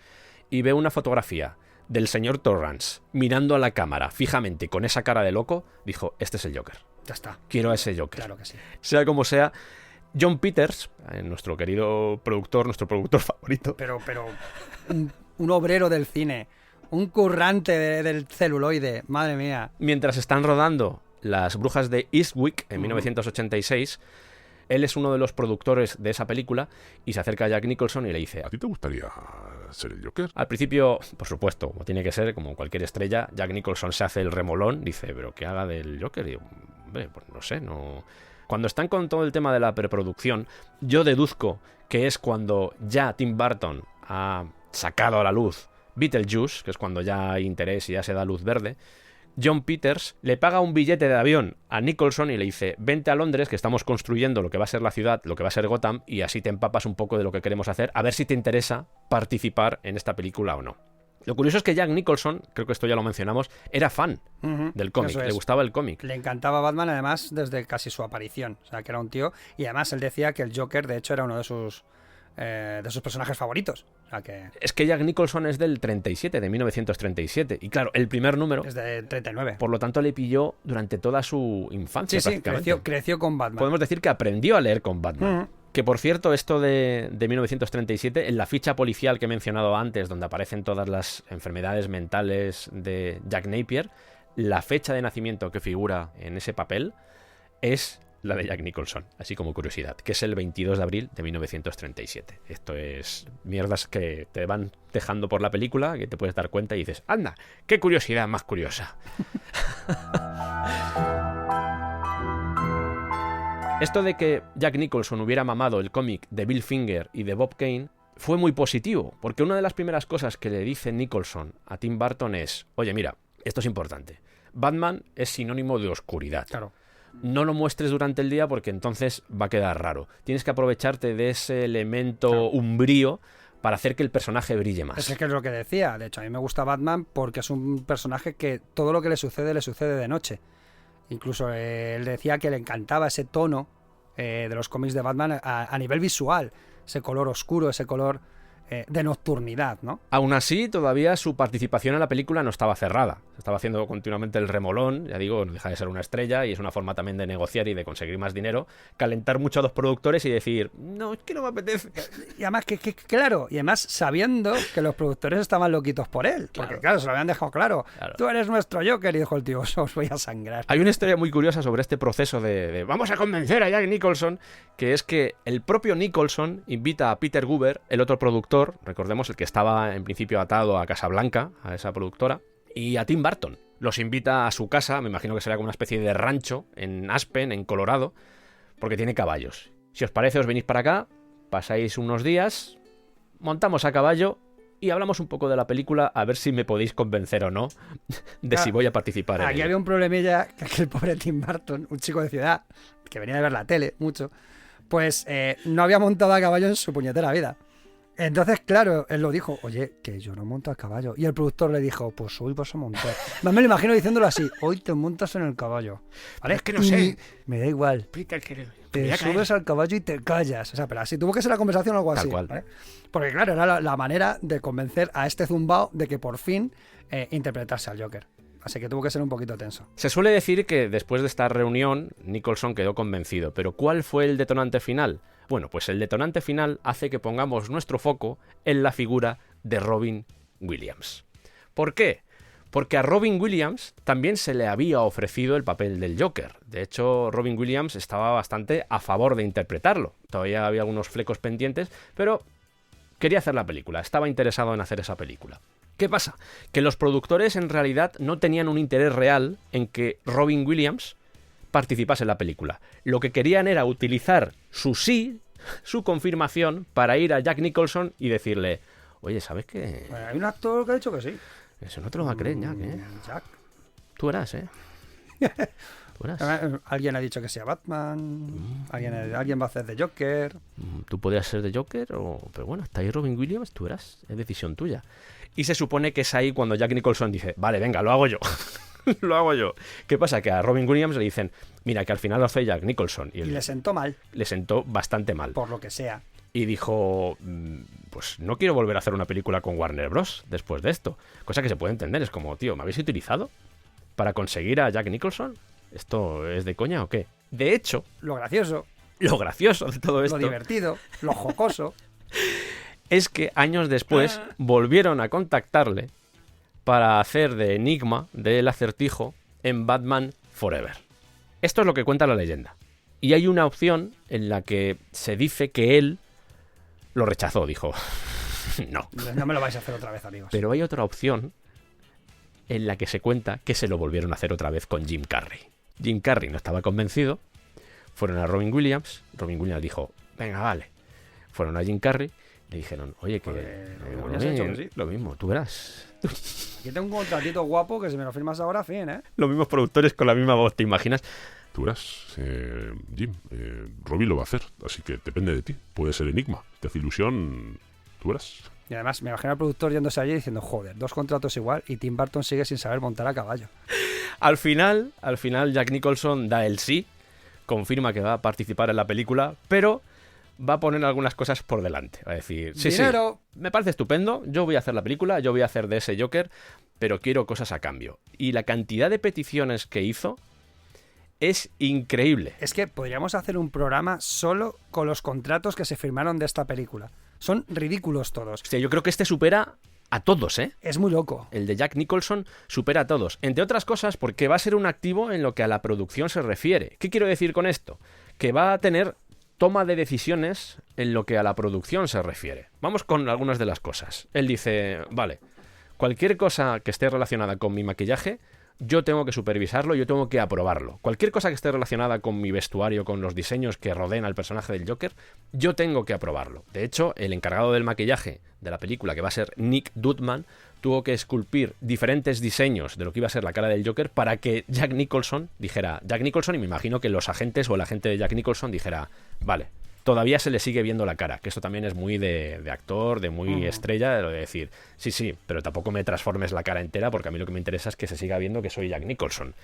y ve una fotografía del señor Torrance mirando a la cámara fijamente con esa cara de loco, dijo, este es el Joker. Ya está. Quiero a ese Joker. Claro que sí. Sea como sea, John Peters, nuestro querido productor, nuestro productor favorito. Pero un obrero del cine, un currante del celuloide, madre mía. Mientras están rodando Las Brujas de Eastwick en 1986, él es uno de los productores de esa película y se acerca a Jack Nicholson y le dice, ¿A ti te gustaría ser el Joker? al principio, por supuesto, como tiene que ser, como cualquier estrella, Jack Nicholson se hace el remolón, dice, pero ¿qué haga del Joker? Y yo, hombre, pues no sé, no... Cuando están con todo el tema de la preproducción, yo deduzco que es cuando ya Tim Burton ha sacado a la luz Beetlejuice, que es cuando ya hay interés y ya se da luz verde. John Peters le paga un billete de avión a Nicholson y le dice, vente a Londres, que estamos construyendo lo que va a ser la ciudad, lo que va a ser Gotham, y así te empapas un poco de lo que queremos hacer, a ver si te interesa participar en esta película o no. Lo curioso es que Jack Nicholson, creo que esto ya lo mencionamos, era fan del cómic, Eso es. le gustaba el cómic. Le encantaba Batman además desde casi su aparición. O sea, que era un tío. Y además él decía que el Joker, de hecho, era uno de sus personajes favoritos. O sea, que Es que Jack Nicholson es del 37, de 1937. Y claro, el primer número, es de 39. por lo tanto, le pilló durante toda su infancia Sí, prácticamente. creció con Batman. Podemos decir que aprendió a leer con Batman. Que por cierto, esto de 1937, en la ficha policial que he mencionado antes, donde aparecen todas las enfermedades mentales de Jack Napier, la fecha de nacimiento que figura en ese papel es la de Jack Nicholson, así como curiosidad, que es el 22 de abril de 1937. Esto es mierdas que te van dejando por la película, que te puedes dar cuenta y dices, anda, qué curiosidad más curiosa. Esto de que Jack Nicholson hubiera mamado el cómic de Bill Finger y de Bob Kane fue muy positivo, porque una de las primeras cosas que le dice Nicholson a Tim Burton es, oye, mira, esto es importante, Batman es sinónimo de oscuridad. Claro. No lo muestres durante el día porque entonces va a quedar raro. Tienes que aprovecharte de ese elemento umbrío para hacer que el personaje brille más. Es que es lo que decía. De hecho, a mí me gusta Batman porque es un personaje que todo lo que le sucede de noche. Incluso él decía que le encantaba ese tono de los cómics de Batman a nivel visual. Ese color oscuro, ese color de nocturnidad, ¿no? Aún así, todavía su participación en la película no estaba cerrada. Se estaba haciendo continuamente el remolón, ya digo, no deja de ser una estrella y es una forma también de negociar y de conseguir más dinero, calentar mucho a los productores y decir, no, es que no me apetece. Y además, claro, y además sabiendo que los productores estaban loquitos por él, porque claro, se lo habían dejado claro. Tú eres nuestro Joker, y dijo el tío, os voy a sangrar. Hay una historia muy curiosa sobre este proceso de vamos a convencer a Jack Nicholson, que es que el propio Nicholson invita a Peter Guber, el otro productor, recordemos el que estaba en principio atado a Casablanca, a esa productora, y a Tim Burton. Los invita a su casa, me imagino que será como una especie de rancho en Aspen, en Colorado, porque tiene caballos. Si os parece, os venís para acá, pasáis unos días, montamos a caballo y hablamos un poco de la película, a ver si me podéis convencer o no de si voy a participar en Aquí ella. había un problemilla, que el pobre Tim Burton, un chico de ciudad, que venía de ver la tele mucho, pues no había montado a caballo en su puñetera vida. Entonces, claro, él lo dijo, oye, que yo no monto a caballo. Y el productor le dijo, pues hoy vas a montar. Más me lo imagino diciéndolo así, hoy te montas en el caballo. ¿Vale? Es que no sé. Me da igual. Peter, que Te subes al caballo y te callas. O sea, pero así tuvo que ser la conversación o algo Tal así. cual. ¿Vale? Porque claro, era la manera de convencer a este zumbao de que por fin interpretase al Joker. Así que tuvo que ser un poquito tenso. Se suele decir que después de esta reunión Nicholson quedó convencido, pero ¿cuál fue el detonante final? Bueno, pues el detonante final hace que pongamos nuestro foco en la figura de Robin Williams. ¿Por qué? Porque a Robin Williams también se le había ofrecido el papel del Joker. De hecho, Robin Williams estaba bastante a favor de interpretarlo. Todavía había algunos flecos pendientes, pero quería hacer la película, estaba interesado en hacer esa película. ¿Qué pasa? Que los productores en realidad no tenían un interés real en que Robin Williams participase en la película. Lo que querían era utilizar su sí, su confirmación, para ir a Jack Nicholson y decirle, oye, ¿sabes qué? Bueno, hay un actor que ha dicho que sí. Eso no te lo va a creer, Jack, ¿eh? Jack. Tú eras, ¿eh? Tú eras. Alguien ha dicho que sea Batman, alguien va a hacer de Joker. Tú podías ser de Joker, pero bueno, está ahí Robin Williams, tú eras, es decisión tuya. Y se supone que es ahí cuando Jack Nicholson dice, vale, venga, lo hago yo. Lo hago yo. ¿Qué pasa? Que a Robin Williams le dicen, mira, que al final lo hace Jack Nicholson. Y le sentó mal. Le sentó bastante mal. Por lo que sea. Y dijo, pues no quiero volver a hacer una película con Warner Bros. Después de esto. Cosa que se puede entender, es como, tío, ¿me habéis utilizado para conseguir a Jack Nicholson? ¿Esto es de coña o qué? De hecho, Lo gracioso, lo gracioso de todo esto lo divertido, lo jocoso. es que años después volvieron a contactarle para hacer de Enigma, del Acertijo, en Batman Forever. Esto es lo que cuenta la leyenda. Y hay una opción en la que se dice que él lo rechazó, dijo, no. No me lo vais a hacer otra vez, amigos. Pero hay otra opción en la que se cuenta que se lo volvieron a hacer otra vez con Jim Carrey. Jim Carrey no estaba convencido, fueron a Robin Williams dijo, venga, vale. Fueron a Jim Carrey, le dijeron, oye, que Williams ha dicho que sí. lo mismo, tú verás. Aquí tengo un contratito guapo que si me lo firmas ahora, fin, ¿eh? Los mismos productores con la misma voz, ¿te imaginas? Tú verás, Jim, Robin lo va a hacer, así que depende de ti. Puede ser Enigma, te hace ilusión, tú verás. Y además me imagino al productor yéndose allí diciendo, joder, 2 contratos igual y Tim Burton sigue sin saber montar a caballo. Al final Jack Nicholson da el sí, confirma que va a participar en la película, pero va a poner algunas cosas por delante. Va a decir, sí, ¡Dinero! sí, me parece estupendo, yo voy a hacer la película, yo voy a hacer de ese Joker, pero quiero cosas a cambio. Y la cantidad de peticiones que hizo es increíble. Es que podríamos hacer un programa solo con los contratos que se firmaron de esta película. Son ridículos todos. Hostia, yo creo que este supera a todos, ¿eh? Es muy loco. El de Jack Nicholson supera a todos. Entre otras cosas porque va a ser un activo en lo que a la producción se refiere. ¿Qué quiero decir con esto? Que va a tener toma de decisiones en lo que a la producción se refiere. Vamos con algunas de las cosas. Él dice, vale, cualquier cosa que esté relacionada con mi maquillaje, yo tengo que supervisarlo, yo tengo que aprobarlo. Cualquier cosa que esté relacionada con mi vestuario, con los diseños que rodean al personaje del Joker, yo tengo que aprobarlo. De hecho, el encargado del maquillaje de la película, que va a ser Nick Dudman, tuvo que esculpir diferentes diseños de lo que iba a ser la cara del Joker para que Jack Nicholson dijera, Jack Nicholson, y me imagino que los agentes o el agente de Jack Nicholson dijera, vale, todavía se le sigue viendo la cara, que esto también es muy de actor, de muy estrella, de lo de decir, sí, pero tampoco me transformes la cara entera porque a mí lo que me interesa es que se siga viendo que soy Jack Nicholson.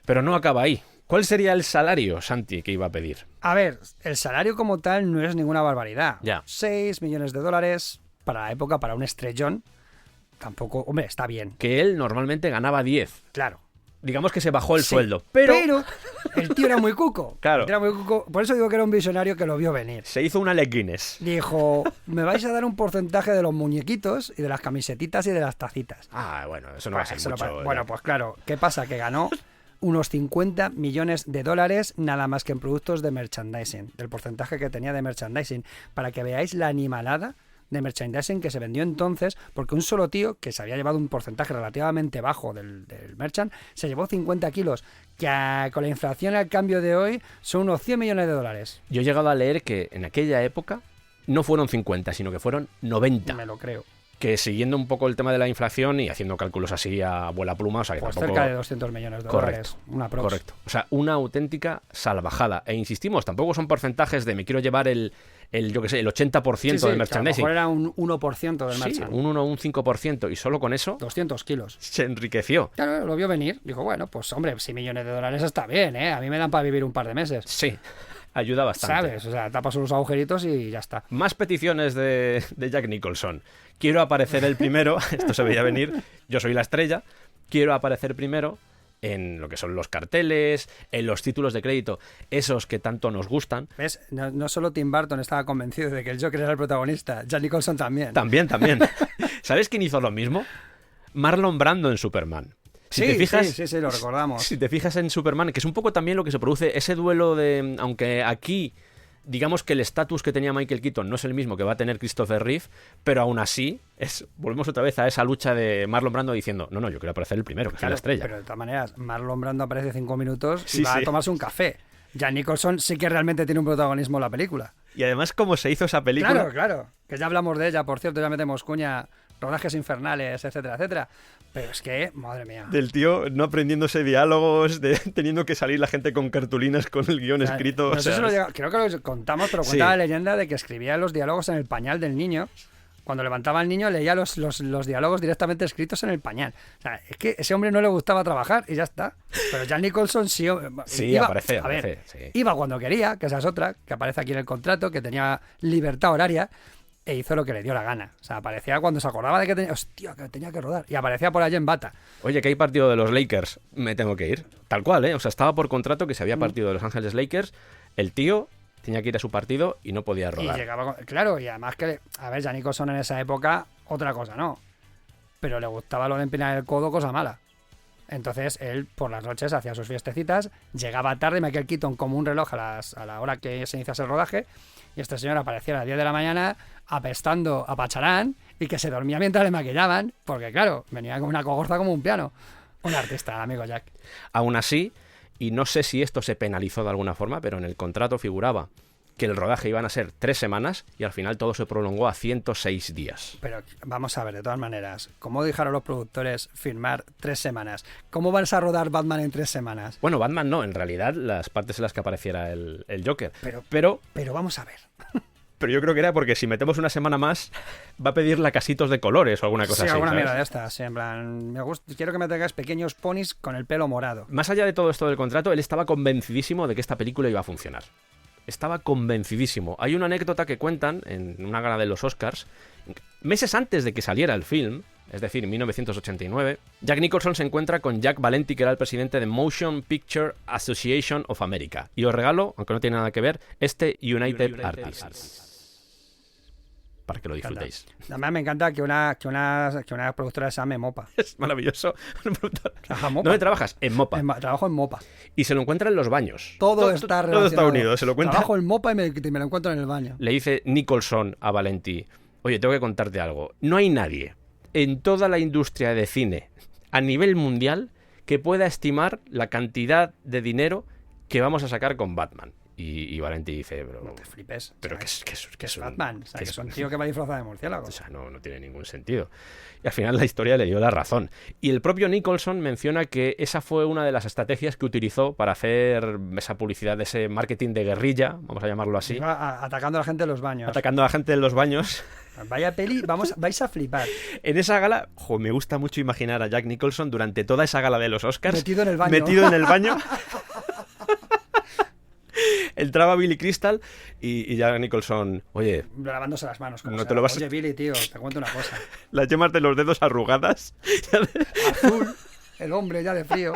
Pero no acaba ahí. ¿Cuál sería el salario, Santi, que iba a pedir? A ver, el salario como tal no es ninguna barbaridad. Ya. 6 millones de dólares para la época, para un estrellón. Tampoco, hombre, está bien. Que él normalmente ganaba 10. Claro. Digamos que se bajó el Sí, sueldo. Pero el tío era muy cuco. Claro. El tío era muy cuco. Por eso digo que era un visionario que lo vio venir. se hizo una Alec Guinness. Dijo, me vais a dar un porcentaje de los muñequitos y de las camisetitas y de las tacitas. Ah, bueno, eso no va a ser Eso no mucho. pa- Bueno, pues claro, ¿qué pasa? Que ganó unos 50 millones de dólares nada más que en productos de merchandising, del porcentaje que tenía de merchandising, para que veáis la animalada de merchandising que se vendió entonces, porque un solo tío que se había llevado un porcentaje relativamente bajo del merchant, se llevó 50 kilos, que con la inflación al cambio de hoy son unos 100 millones de dólares. Yo he llegado a leer que en aquella época no fueron 50, sino que fueron 90. Me lo creo. Que siguiendo un poco el tema de la inflación y haciendo cálculos así a vuela pluma, o sea que Pues tampoco... cerca de 200 millones de Correcto, dólares. Una prox. Correcto. O sea, una auténtica salvajada. E insistimos, tampoco son porcentajes de me quiero llevar yo qué sé, el 80% Sí, del que a lo merchandising. mejor era un 1% del Sí, merchant. un 1 o un 5%. Y solo con eso 200 kilos. se enriqueció. Claro, lo vio venir. Dijo, bueno, pues hombre, 6 millones de dólares está bien, ¿eh? A mí me dan para vivir un par de meses. Sí, ayuda bastante. ¿Sabes? O sea, tapas unos agujeritos y ya está. Más peticiones de Jack Nicholson. Quiero aparecer el primero, esto se veía venir, yo soy la estrella, quiero aparecer primero en lo que son los carteles, en los títulos de crédito, esos que tanto nos gustan. ¿Ves? No solo Tim Burton estaba convencido de que el Joker era el protagonista, Jack Nicholson también. También. ¿Sabes quién hizo lo mismo? Marlon Brando en Superman. Si Sí, te fijas, sí, lo recordamos. Si te fijas en Superman, que es un poco también lo que se produce, ese duelo de... Aunque aquí, digamos que el estatus que tenía Michael Keaton no es el mismo que va a tener Christopher Reeve, pero aún así, volvemos otra vez a esa lucha de Marlon Brando diciendo, no, yo quiero aparecer el primero, que soy la estrella. Pero de todas maneras, Marlon Brando aparece 5 minutos y Sí, va sí. a tomarse un café. Jack Nicholson sí que realmente tiene un protagonismo en la película. Y además, cómo se hizo esa película... Claro. Que ya hablamos de ella, por cierto, ya metemos cuña, rodajes infernales, etcétera, etcétera. Pero es que, madre mía. Del tío no aprendiéndose diálogos, teniendo que salir la gente con cartulinas con el guión O sea, escrito. no o sé sea, si creo que lo contamos, pero Sí. cuenta la leyenda de que escribía los diálogos en el pañal del niño. Cuando levantaba al niño leía los diálogos directamente escritos en el pañal. O sea, es que ese hombre no le gustaba trabajar y ya está. Pero Jack Nicholson sí... Sí, aparece, sí. Iba cuando quería, que esa es otra, que aparece aquí en el contrato, que tenía libertad horaria e hizo lo que le dio la gana. O sea, aparecía cuando se acordaba de que tenía... Hostia, que tenía que rodar. Y aparecía por allí en bata. Oye, que hay partido de los Lakers, me tengo que ir. Tal cual, ¿eh? O sea, estaba por contrato que se había partido de Los Ángeles Lakers, el tío tenía que ir a su partido y no podía Y rodar. llegaba... Claro, y además que... A ver, Jack Nicholson en esa época, otra cosa no. Pero le gustaba lo de empinar el codo, cosa mala. Entonces él por las noches hacía sus fiestecitas, llegaba tarde, Michael Keaton como un reloj a la hora que se iniciase el rodaje, y este señor aparecía a las 10 de la mañana apestando a pacharán y que se dormía mientras le maquillaban, porque claro, venía con una cogorza como un piano. Un artista, el amigo Jack. Aún así, y no sé si esto se penalizó de alguna forma, pero en el contrato figuraba que el rodaje iban a ser 3 semanas y al final todo se prolongó a 106 días. Pero vamos a ver, de todas maneras, ¿cómo dejaron los productores firmar 3 semanas? ¿Cómo vas a rodar Batman en 3 semanas? Bueno, Batman no, en realidad las partes en las que apareciera el Joker. Pero vamos a ver. Pero yo creo que era porque si metemos una semana más va a pedir lacasitos de colores o alguna cosa Sí, así. alguna ¿sabes? mierda de estas. Sí, en plan, quiero que me traigas pequeños ponis con el pelo morado. Más allá de todo esto del contrato, él estaba convencidísimo de que esta película iba a funcionar. Estaba convencidísimo. Hay una anécdota que cuentan en una gala de los Oscars. Meses antes de que saliera el film, es decir, en 1989, Jack Nicholson se encuentra con Jack Valenti, que era el presidente de Motion Picture Association of America. Y os regalo, aunque no tiene nada que ver, este United Artists. Para que lo disfrutéis. Además me encanta que una productora se llame Mopa. Es maravilloso. Trabaja Mopa. ¿Dónde trabajas? En Mopa. Trabajo en Mopa. Y se lo encuentra en los baños. Todo está unido. Se lo cuenta. Trabajo en Mopa y me lo encuentro en el baño. Le dice Nicholson a Valenti: oye, tengo que contarte algo. No hay nadie en toda la industria de cine a nivel mundial que pueda estimar la cantidad de dinero que vamos a sacar con Batman. Y Valenti dice, bro, no te flipes. Pero que es Batman. O sea, que es un tío que va disfrazado de murciélago. O sea, no tiene ningún sentido. Y al final la historia le dio la razón. Y el propio Nicholson menciona que esa fue una de las estrategias que utilizó para hacer esa publicidad, de ese marketing de guerrilla, vamos a llamarlo así. Atacando a la gente en los baños. Atacando a la gente en los baños. Vaya peli, vais a flipar. En esa gala, me gusta mucho imaginar a Jack Nicholson durante toda esa gala de los Oscars. Metido en el baño. Entraba Billy Crystal y Jack Nicholson, oye, lavándose las manos. No te lo vas Oye, Billy, tío, te cuento una cosa. Las yemas de los dedos arrugadas. Azul, el hombre ya de frío.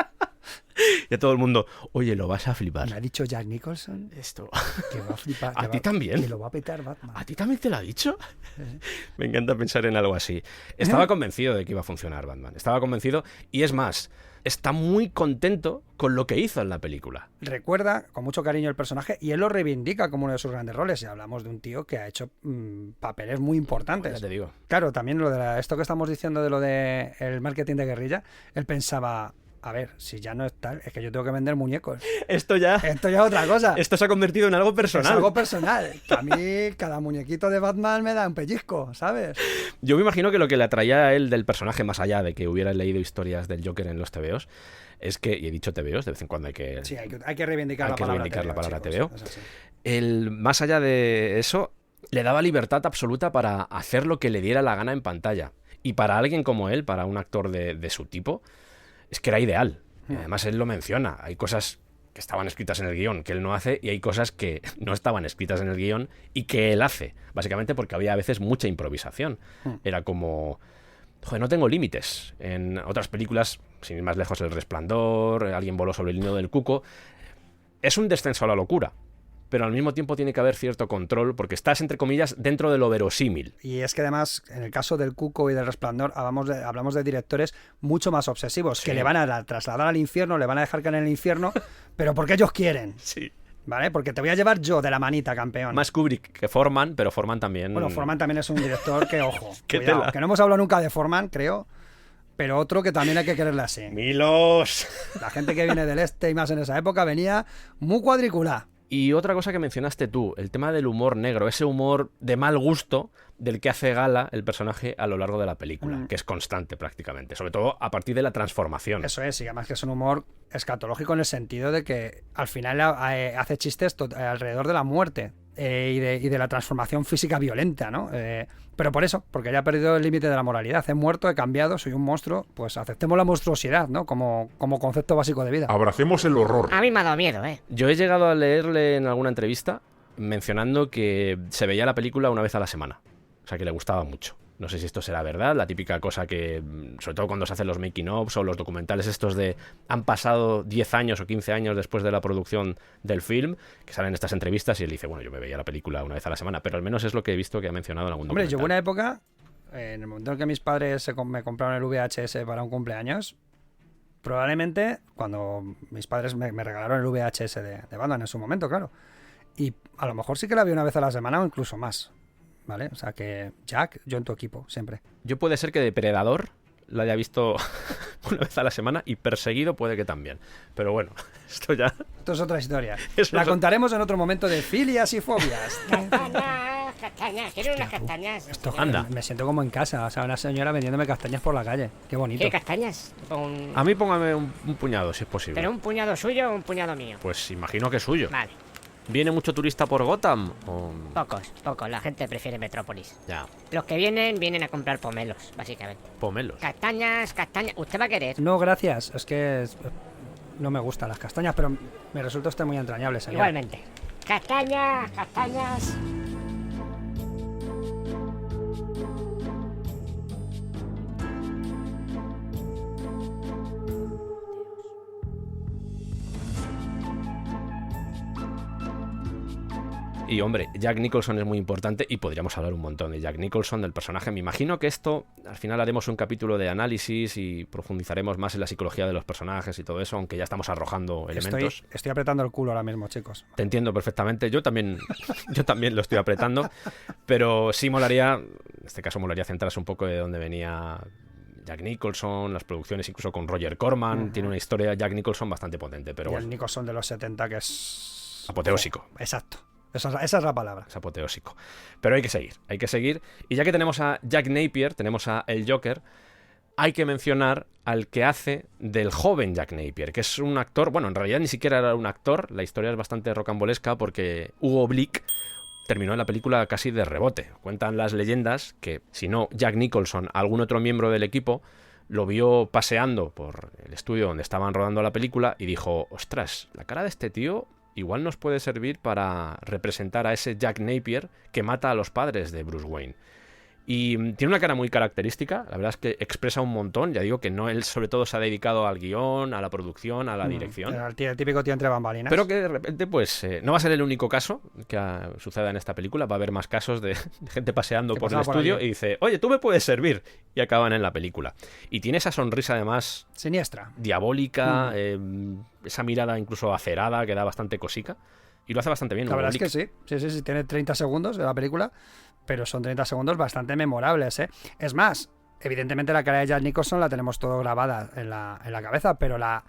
Y a todo el mundo, oye, lo vas a flipar. Me ha dicho Jack Nicholson esto. Que va a flipar. ¿A ti también? Que lo va a petar Batman. ¿A ti también te lo ha dicho? Me encanta pensar en algo así. Estaba convencido de que iba a funcionar Batman. Estaba convencido y es más, está muy contento con lo que hizo en la película. Recuerda con mucho cariño el personaje y él lo reivindica como uno de sus grandes roles. Y hablamos de un tío que ha hecho papeles muy importantes. Ya te digo. Claro, también esto que estamos diciendo de lo de el marketing de guerrilla, él pensaba, a ver, si ya no es tal, es que yo tengo que vender muñecos. Esto ya es otra cosa. Esto se ha convertido en algo personal. Es algo personal. Que a mí cada muñequito de Batman me da un pellizco, ¿sabes? Yo me imagino que lo que le atraía a él del personaje, más allá de que hubiera leído historias del Joker en los TVOs, es que, y he dicho TVOs, de vez en cuando hay que... Sí, hay que reivindicar la palabra TVO. Más allá de eso, le daba libertad absoluta para hacer lo que le diera la gana en pantalla. Y para alguien como él, para un actor de su tipo, es que era ideal. Y además él lo menciona. Hay cosas que estaban escritas en el guión que él no hace y hay cosas que no estaban escritas en el guión y que él hace. Básicamente porque había a veces mucha improvisación. Era como... Joder, no tengo límites. En otras películas, sin ir más lejos, El Resplandor, Alguien voló sobre el nido del cuco, es un descenso a la locura. Pero al mismo tiempo tiene que haber cierto control porque estás, entre comillas, dentro de lo verosímil. Y es que además, en el caso del Cuco y del Resplandor, hablamos de directores mucho más obsesivos, que le van a trasladar al infierno, le van a dejar caer en el infierno, pero porque ellos quieren. Sí. ¿Vale? Porque te voy a llevar yo de la manita, campeón. Más Kubrick que Forman, pero Forman también... Bueno, Forman también es un director que, ojo, cuidado, que no hemos hablado nunca de Forman, creo, pero otro que también hay que quererle así. ¡Milos! La gente que viene del este y más en esa época venía muy cuadriculada. Y otra cosa que mencionaste tú, el tema del humor negro, ese humor de mal gusto del que hace gala el personaje a lo largo de la película, que es constante prácticamente, sobre todo a partir de la transformación. Eso es, y además que es un humor escatológico en el sentido de que al final hace chistes alrededor de la muerte y de la transformación física violenta, ¿no? Pero por eso, porque ya he perdido el límite de la moralidad. He muerto, he cambiado, soy un monstruo, pues aceptemos la monstruosidad, ¿no? Como concepto básico de vida. Abracemos el horror. A mí me ha dado miedo, ¿eh? Yo he llegado a leerle en alguna entrevista mencionando que se veía la película una vez a la semana. O sea, que le gustaba mucho. No sé si esto será verdad, la típica cosa que, sobre todo cuando se hacen los making-ofs o los documentales estos de han pasado 10 años o 15 años después de la producción del film, que salen estas entrevistas y él dice, bueno, yo me veía la película una vez a la semana, pero al menos es lo que he visto que ha mencionado en algún documental. Hombre, yo hubo una época, en el momento en que mis padres me compraron el VHS para un cumpleaños, probablemente cuando mis padres me regalaron el VHS de Batman en su momento, claro, y a lo mejor sí que la vi una vez a la semana o incluso más. ¿Vale? O sea que, Jack, yo en tu equipo, siempre. Yo puede ser que Depredador la haya visto una vez a la semana y Perseguido puede que también. Pero bueno, esto es otra historia. Eso la contaremos en otro momento de filias y fobias. Castañas, quiero unas castañas. Anda. Me siento como en casa, o sea, una señora vendiéndome castañas por la calle. Qué bonito. ¿Qué castañas? A mí póngame un puñado, si es posible. ¿Pero un puñado suyo o un puñado mío? Pues imagino que suyo. Vale. ¿Viene mucho turista por Gotham? ¿O... Pocos. La gente prefiere Metrópolis. Ya. Los que vienen a comprar pomelos, básicamente. Pomelos. Castañas. ¿Usted va a querer? No, gracias. Es que no me gustan las castañas, pero me resulta usted muy entrañable, señor. Igualmente. Castañas. Y hombre, Jack Nicholson es muy importante y podríamos hablar un montón de Jack Nicholson, del personaje. Me imagino que esto, al final haremos un capítulo de análisis y profundizaremos más en la psicología de los personajes y todo eso, aunque ya estamos arrojando elementos. Estoy apretando el culo ahora mismo, chicos. Te entiendo perfectamente, yo también lo estoy apretando, pero sí molaría, en este caso molaría centrarse un poco de dónde venía Jack Nicholson, las producciones incluso con Roger Corman. Tiene una historia Jack Nicholson bastante potente, pero Y bueno, el Nicholson de los 70 que es... apoteósico. Exacto. Esa es la palabra. Es apoteósico. Pero hay que seguir. Y ya que tenemos a Jack Napier, tenemos a el Joker, hay que mencionar al que hace del joven Jack Napier, que es un actor, bueno, en realidad ni siquiera era un actor, la historia es bastante rocambolesca porque Hugo Blick terminó en la película casi de rebote. Cuentan las leyendas que, si no Jack Nicholson, algún otro miembro del equipo lo vio paseando por el estudio donde estaban rodando la película y dijo, ostras, la cara de este tío igual nos puede servir para representar a ese Jack Napier que mata a los padres de Bruce Wayne. Y tiene una cara muy característica, la verdad es que expresa un montón, ya digo que no, él sobre todo se ha dedicado al guión, a la producción, a la dirección. El típico tío entre bambalinas. Pero que de repente, pues, no va a ser el único caso que suceda en esta película, va a haber más casos de gente paseando por el estudio y dice, oye, tú me puedes servir, y acaban en la película. Y tiene esa sonrisa además... siniestra. Diabólica, esa mirada incluso acerada que da bastante cosica, y lo hace bastante bien. La verdad es que sí, tiene 30 segundos de la película, pero son 30 segundos bastante memorables, ¿eh? Es más, evidentemente la cara de Jack Nicholson la tenemos todo grabada en la cabeza, pero la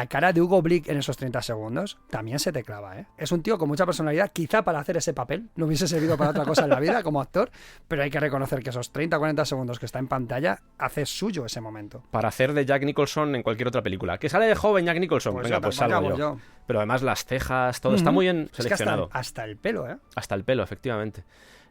cara de Hugo Blick en esos 30 segundos también se te clava, ¿eh? Es un tío con mucha personalidad, quizá para hacer ese papel no hubiese servido para otra cosa en la vida como actor, pero hay que reconocer que esos 30 o 40 segundos que está en pantalla hace suyo ese momento. Para hacer de Jack Nicholson en cualquier otra película. Que sale de joven Jack Nicholson, Pues venga, yo pues salgo yo. Pero además las cejas, todo está muy bien seleccionado. Es que hasta el pelo, ¿eh? Hasta el pelo, efectivamente.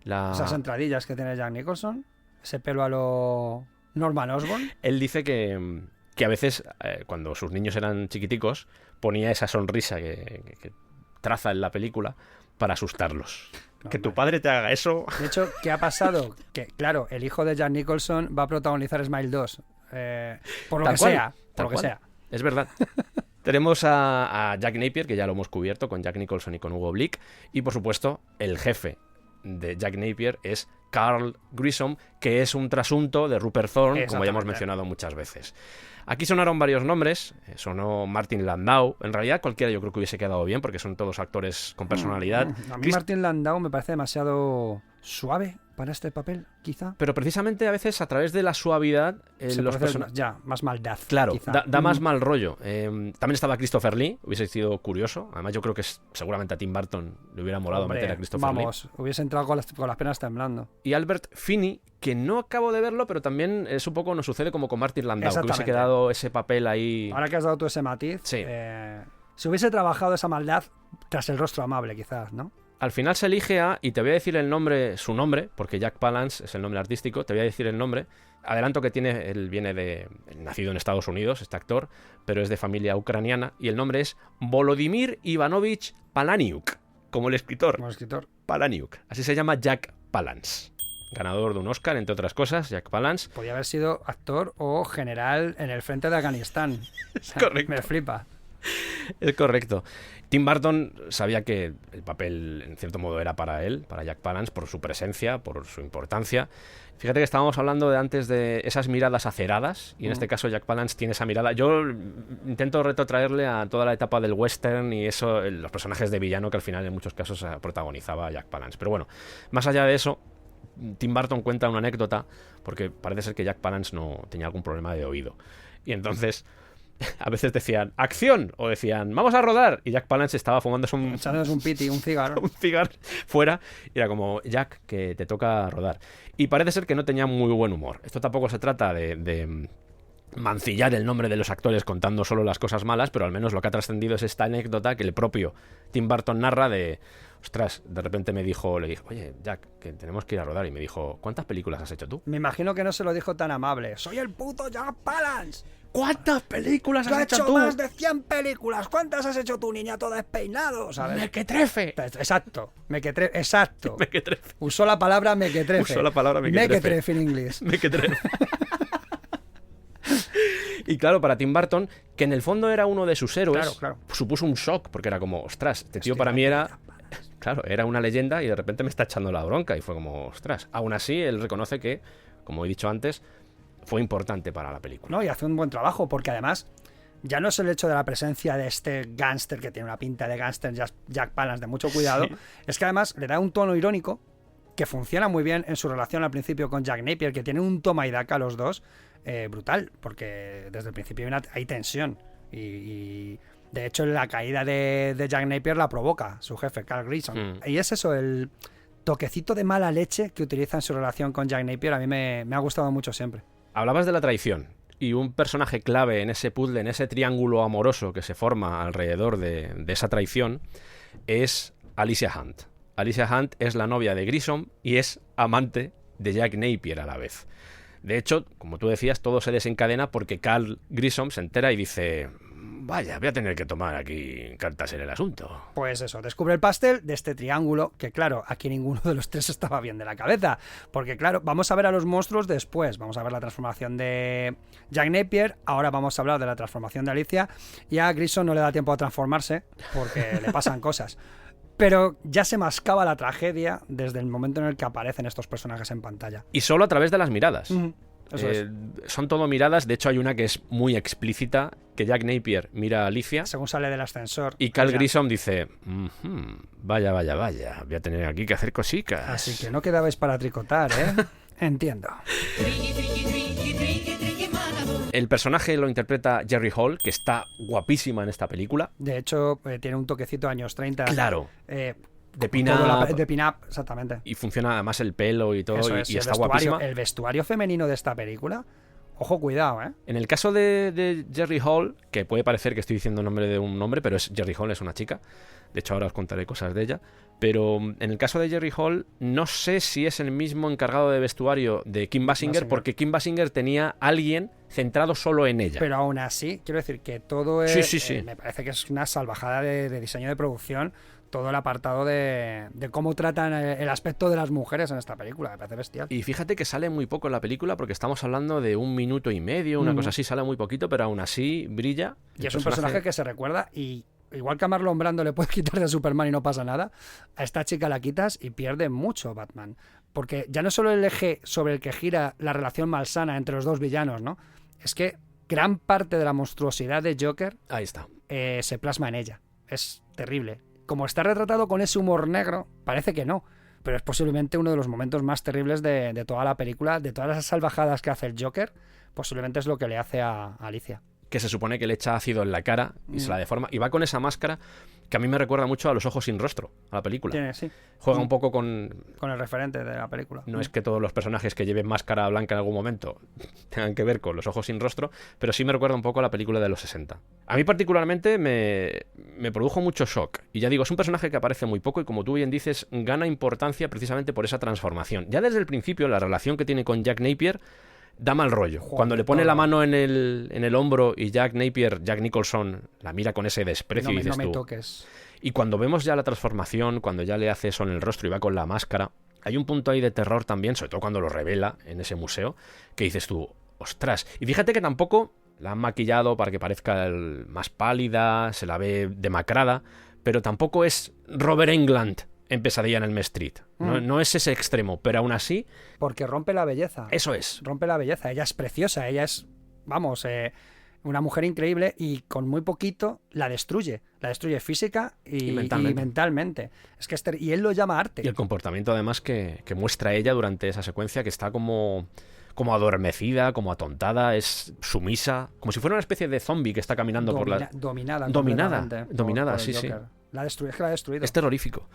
Esas entradillas que tiene Jack Nicholson, ese pelo a lo Norman Osborn. Él dice que a veces, cuando sus niños eran chiquiticos, ponía esa sonrisa que traza en la película para asustarlos. No, que tu padre te haga eso... De hecho, ¿qué ha pasado? Que, claro, el hijo de Jack Nicholson va a protagonizar Smile 2. Por lo que sea. Es verdad. Tenemos a Jack Napier, que ya lo hemos cubierto con Jack Nicholson y con Hugo Blick. Y, por supuesto, el jefe de Jack Napier es Carl Grissom, que es un trasunto de Rupert Thorne, como ya hemos mencionado muchas veces. Aquí sonaron varios nombres, sonó Martin Landau, en realidad cualquiera yo creo que hubiese quedado bien porque son todos actores con personalidad. A mí Martin Landau me parece demasiado suave para este papel, quizá. Pero precisamente a veces a través de la suavidad los personajes... Ya, más maldad. Claro, da más mal rollo. También estaba Christopher Lee, hubiese sido curioso. Además yo creo que seguramente a Tim Burton le hubiera molado meter a Christopher Lee. Hubiese entrado con las penas temblando. Y Albert Finney, que no acabo de verlo, pero también es un poco nos sucede como con Martin Landau, que hubiese quedado ese papel ahí... Ahora que has dado tú ese matiz, sí. Si hubiese trabajado esa maldad tras el rostro amable, quizás, ¿no? Al final se elige y te voy a decir su nombre, porque Jack Palance es el nombre artístico, te voy a decir el nombre. Adelanto que él viene nacido en Estados Unidos, este actor, pero es de familia ucraniana, y el nombre es Volodymyr Ivanovich Palahniuk, como el escritor. Como el escritor. Palahniuk. Así se llama Jack Palance. Ganador de un Oscar, entre otras cosas, Jack Palance. Podría haber sido actor o general en el frente de Afganistán. Es correcto. Me flipa. Es correcto. Tim Burton sabía que el papel, en cierto modo, era para él, para Jack Palance, por su presencia, por su importancia. Fíjate que estábamos hablando antes de esas miradas aceradas, y en este caso Jack Palance tiene esa mirada. Yo intento retrotraerle a toda la etapa del western y eso, los personajes de villano que al final en muchos casos protagonizaba Jack Palance. Pero bueno, más allá de eso, Tim Burton cuenta una anécdota, porque parece ser que Jack Palance no tenía algún problema de oído. Y entonces... a veces decían ¡acción! O decían ¡vamos a rodar! Y Jack Palance estaba fumándose un piti, un cigarro. un cigarro fuera. Y era como, Jack, que te toca rodar. Y parece ser que no tenía muy buen humor. Esto tampoco se trata de mancillar el nombre de los actores contando solo las cosas malas, pero al menos lo que ha trascendido es esta anécdota que el propio Tim Burton narra de... Ostras, de repente le dije, oye, Jack, que tenemos que ir a rodar. Y me dijo, ¿cuántas películas has hecho tú? Me imagino que no se lo dijo tan amable. ¡Soy el puto Jack Palance! ¿Cuántas películas has hecho tú? Yo he hecho más de 100 películas. ¿Cuántas has hecho tú, niña, toda despeinado? ¿Sabes? ¡Mequetrefe! Exacto. Exacto. Mequetrefe. Usó la palabra mequetrefe. Usó la palabra mequetrefe. Mequetrefe en inglés. Mequetrefe. Y claro, para Tim Burton, que en el fondo era uno de sus héroes, claro. supuso un shock, porque era como, ostras, este tío para mí era... claro, era una leyenda y de repente me está echando la bronca y fue como, ostras. Aún así, él reconoce que, como he dicho antes, fue importante para la película. No, y hace un buen trabajo, porque además ya no es el hecho de la presencia de este gángster que tiene una pinta de gángster, Jack Palance, de mucho cuidado, Sí. es que además le da un tono irónico que funciona muy bien en su relación al principio con Jack Napier, que tiene un toma y daca los dos brutal, porque desde el principio hay tensión y de hecho la caída de Jack Napier la provoca su jefe, Carl Gleason. Y es eso, el toquecito de mala leche que utiliza en su relación con Jack Napier, a mí me ha gustado mucho siempre. Hablabas de la traición y un personaje clave en ese puzzle, en ese triángulo amoroso que se forma alrededor de esa traición es Alicia Hunt. Alicia Hunt es la novia de Grissom y es amante de Jack Napier a la vez. De hecho, como tú decías, todo se desencadena porque Carl Grissom se entera y dice: vaya, voy a tener que tomar aquí cartas en el asunto. Pues eso, descubre el pastel de este triángulo, que claro, aquí ninguno de los tres estaba bien de la cabeza, porque claro, vamos a ver a los monstruos después, vamos a ver la transformación de Jack Napier, ahora vamos a hablar de la transformación de Alicia, y a Grissom no le da tiempo a transformarse, porque le pasan cosas. Pero ya se mascaba la tragedia desde el momento en el que aparecen estos personajes en pantalla. Y solo a través de las miradas. Eso es. Son todo miradas, de hecho hay una que es muy explícita, que Jack Napier mira a Alicia Según sale del ascensor. y Carl ya. Grissom dice: vaya, voy a tener aquí que hacer cositas. Así que no quedabais para tricotar, ¿eh? Entiendo. El personaje lo interpreta Jerry Hall, que está guapísima en esta película. De hecho, tiene un toquecito años 30. Claro, De de pin-up. De pin-up, exactamente. Y funciona además el pelo y todo, Eso y es, está el guapísima. El vestuario femenino de esta película, ojo, cuidado, ¿eh? En el caso de Jerry Hall, que puede parecer que estoy diciendo el nombre de un hombre, pero es Jerry Hall, es una chica. De hecho, ahora os contaré cosas de ella. Pero en el caso de Jerry Hall, no sé si es el mismo encargado de vestuario de Kim Basinger, porque Kim Basinger tenía a alguien centrado solo en ella. Pero aún así, quiero decir que todo es... Sí. me parece que es una salvajada de diseño de producción, todo el apartado de cómo tratan el aspecto de las mujeres en esta película, me parece bestial. Y fíjate que sale muy poco en la película, porque estamos hablando de 1 minuto y medio, una cosa así, sale muy poquito, pero aún así brilla. Y es un personaje que se recuerda y... Igual que a Marlon Brando le puedes quitar de Superman y no pasa nada, a esta chica la quitas y pierde mucho Batman. Porque ya no solo el eje sobre el que gira la relación malsana entre los dos villanos, ¿no? Es que gran parte de la monstruosidad de Joker Ahí está. se plasma en ella. Es terrible. Como está retratado con ese humor negro, parece que no. Pero es posiblemente uno de los momentos más terribles de toda la película, de todas las salvajadas que hace el Joker, posiblemente es lo que le hace a Alicia. Que se supone que le echa ácido en la cara y se la deforma. Y va con esa máscara que a mí me recuerda mucho a Los ojos sin rostro, a la película. Sí. Juega un poco con... Con el referente de la película. No es que todos los personajes que lleven máscara blanca en algún momento tengan que ver con Los ojos sin rostro, pero sí me recuerda un poco a la película de los 60. A mí particularmente me produjo mucho shock. Y ya digo, es un personaje que aparece muy poco y, como tú bien dices, gana importancia precisamente por esa transformación. Ya desde el principio, la relación que tiene con Jack Napier da mal rollo. Joder, cuando le pone la mano en el hombro y Jack Nicholson, la mira con ese desprecio y dices no me tú... toques. Y cuando vemos ya la transformación, cuando ya le hace eso en el rostro y va con la máscara, hay un punto ahí de terror también, sobre todo cuando lo revela en ese museo, que dices tú, ostras. Y fíjate que tampoco la han maquillado para que parezca más pálida, se la ve demacrada, pero tampoco es Robert Englund en Pesadilla en Elm Street. No es ese extremo, pero aún así... Porque rompe la belleza. Eso es. Rompe la belleza. Ella es preciosa, ella es, vamos, una mujer increíble y con muy poquito la destruye. La destruye física y mentalmente. Es que y él lo llama arte. Y el comportamiento además que muestra ella durante esa secuencia, que está como adormecida, como atontada, es sumisa, como si fuera una especie de zombie que está caminando por la... Dominada, por sí. Sí. Es que la ha destruido. Es terrorífico.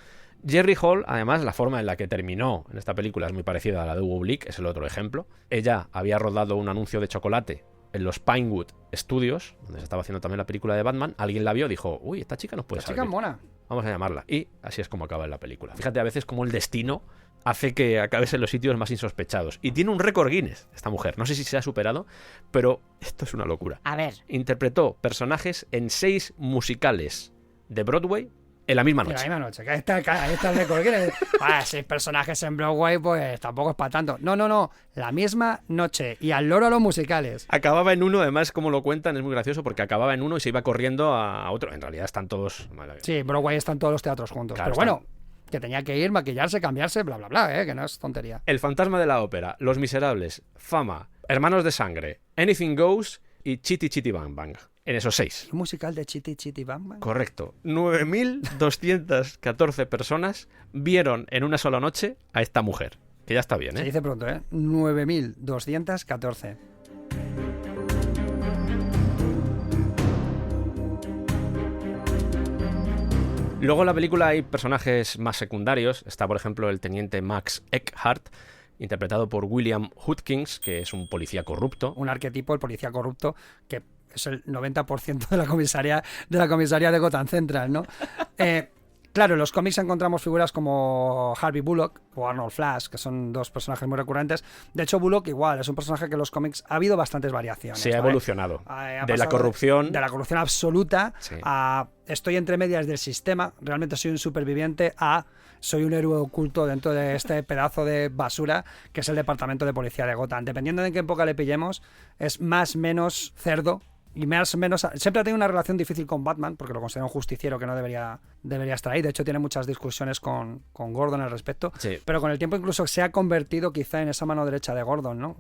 Jerry Hall, además, la forma en la que terminó en esta película es muy parecida a la de Hugo Blick, es el otro ejemplo. Ella había rodado un anuncio de chocolate en los Pinewood Studios, donde se estaba haciendo también la película de Batman. Alguien la vio y dijo, uy, esta chica nos puede salir. Esta chica mona. Vamos a llamarla. Y así es como acaba en la película. Fíjate a veces cómo el destino hace que acabes en los sitios más insospechados. Y tiene un récord Guinness esta mujer. No sé si se ha superado, pero esto es una locura. A ver. Interpretó personajes en 6 musicales de Broadway en la misma noche. En la misma noche. Ahí está el récord Guinness. 6 personajes en Broadway, pues tampoco es para tanto. No. La misma noche. Y al loro a los musicales. Acababa en uno, además, como lo cuentan, es muy gracioso porque acababa en uno y se iba corriendo a otro. En realidad están todos... Sí, Broadway están todos los teatros juntos. Claro, pero bueno, que tenía que ir, maquillarse, cambiarse, bla, bla, bla, que no es tontería. El fantasma de la ópera, Los Miserables, Fama, Hermanos de Sangre, Anything Goes y Chitty Chitty Bang Bang. En esos 6. ¿El musical de Chitty Chitty Bang Bang? Correcto. 9.214 personas vieron en una sola noche a esta mujer. Que ya está bien, Se ¿eh? dice pronto, 9.214. Luego en la película hay personajes más secundarios. Está, por ejemplo, el teniente Max Eckhart, interpretado por William Hootkins, que es un policía corrupto. Un arquetipo, el policía corrupto, que es el 90% de la comisaría de Gotham Central, ¿no? Claro, en los cómics encontramos figuras como Harvey Bullock o Arnold Flash, que son dos personajes muy recurrentes. De hecho, Bullock igual, es un personaje que en los cómics ha habido bastantes variaciones. Se ha evolucionado. Ha de la pasado corrupción. De la corrupción absoluta Sí. a estoy entre medias del sistema, realmente soy un superviviente, a soy un héroe oculto dentro de este pedazo de basura que es el departamento de policía de Gotham. Dependiendo de en qué época le pillemos, es más menos cerdo. Y más o menos siempre ha tenido una relación difícil con Batman, porque lo considera un justiciero que no debería estar ahí. De hecho, tiene muchas discusiones con Gordon al respecto. Sí. Pero con el tiempo incluso se ha convertido quizá en esa mano derecha de Gordon, ¿no?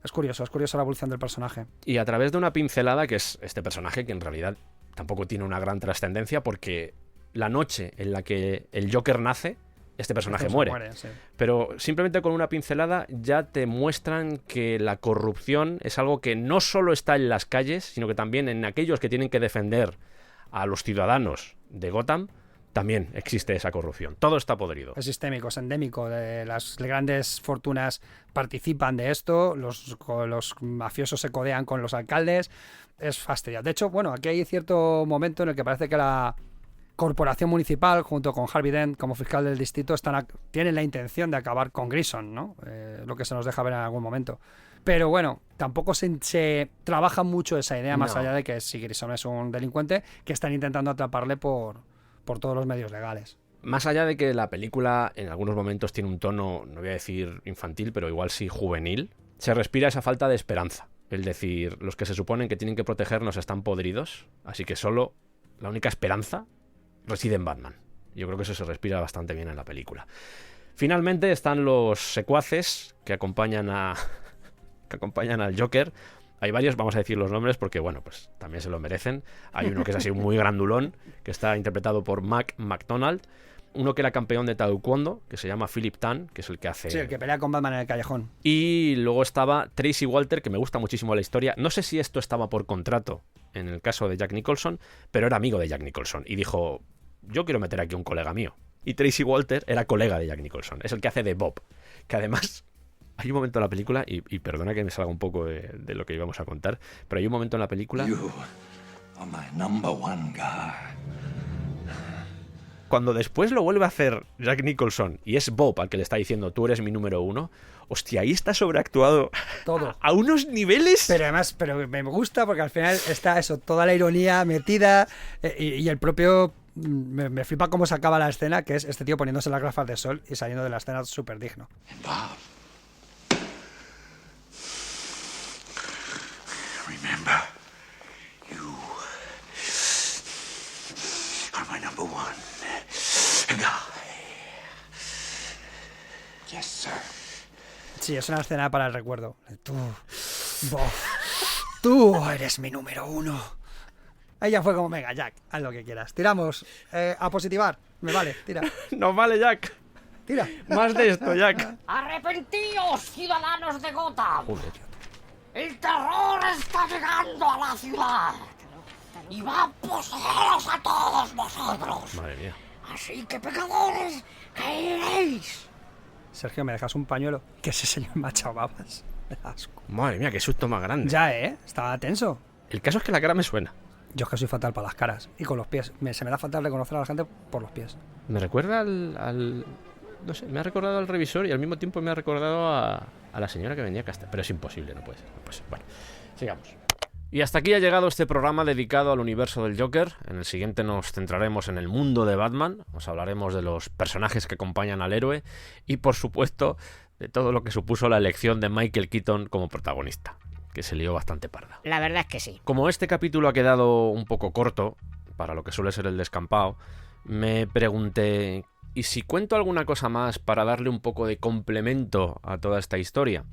Es curioso la evolución del personaje. Y a través de una pincelada, que es este personaje, que en realidad tampoco tiene una gran trascendencia, porque la noche en la que el Joker nace, este personaje muere. Sí. Pero simplemente con una pincelada ya te muestran que la corrupción es algo que no solo está en las calles, sino que también en aquellos que tienen que defender a los ciudadanos de Gotham, también existe esa corrupción. Todo está podrido. Es sistémico, es endémico. Las grandes fortunas participan de esto, los mafiosos se codean con los alcaldes. Es fastidiado. De hecho, bueno, aquí hay cierto momento en el que parece que la corporación municipal, junto con Harvey Dent como fiscal del distrito, tienen la intención de acabar con Grayson, ¿no? Lo que se nos deja ver en algún momento. Pero bueno, tampoco se trabaja mucho esa idea, más allá de que si Grayson es un delincuente, que están intentando atraparle por todos los medios legales. Más allá de que la película en algunos momentos tiene un tono, no voy a decir infantil, pero igual sí juvenil, se respira esa falta de esperanza. Es decir, los que se suponen que tienen que protegernos están podridos, así que solo la única esperanza reside en Batman. Yo creo que eso se respira bastante bien en la película. Finalmente están los secuaces que acompañan al Joker. Hay varios, vamos a decir los nombres porque, bueno, pues también se lo merecen. Hay uno que es así muy grandulón, que está interpretado por Mac McDonald. Uno que era campeón de taekwondo, que se llama Philip Tan, que es el que hace... Sí, el que pelea con Batman en el callejón. Y luego estaba Tracy Walter, que me gusta muchísimo la historia. No sé si esto estaba por contrato en el caso de Jack Nicholson, pero era amigo de Jack Nicholson. Y dijo, yo quiero meter aquí a un colega mío. Y Tracy Walter era colega de Jack Nicholson. Es el que hace de Bob. Que además, hay un momento en la película, y perdona que me salga un poco de lo que íbamos a contar, pero hay un momento en la película... You are my number one guy. Cuando después lo vuelve a hacer Jack Nicholson y es Bob al que le está diciendo tú eres mi número uno, hostia, ahí está sobreactuado todo a unos niveles. Pero además, me gusta porque al final está eso, toda la ironía metida y el propio... Me flipa cómo se acaba la escena, que es este tío poniéndose las gafas de sol y saliendo de la escena súper digno. And Bob, remember, you are my number one guy. Yes, sir. Sí, es una escena para el recuerdo. Tú, Bob, tú eres mi número uno. Ahí ya fue como, venga, Jack, haz lo que quieras. Tiramos a positivar. Me vale, tira. No vale, Jack. Tira. Más de esto, Jack. ¡Arrepentíos, ciudadanos de Gotham! Joder. ¡El terror está llegando a la ciudad! ¡Y va a poseeros a todos vosotros! Madre mía. Así que, pecadores, caeréis. Sergio, ¿me dejas un pañuelo? Que ese señor me ha echado babas. Me da asco. Madre mía, qué susto más grande. Ya, estaba tenso. El caso es que la cara me suena. Yo es que soy fatal para las caras y con los pies. Se me da fatal reconocer a la gente por los pies. Me recuerda no sé, me ha recordado al revisor y al mismo tiempo me ha recordado a la señora que venía a Castel. Pero es imposible, no puede ser. Bueno, sigamos. Y hasta aquí ha llegado este programa dedicado al universo del Joker. En el siguiente nos centraremos en el mundo de Batman. Os hablaremos de los personajes que acompañan al héroe y, por supuesto, de todo lo que supuso la elección de Michael Keaton como protagonista, que se lió bastante parda. La verdad es que sí. Como este capítulo ha quedado un poco corto, para lo que suele ser el descampado, me pregunté, y si cuento alguna cosa más para darle un poco de complemento a toda esta historia.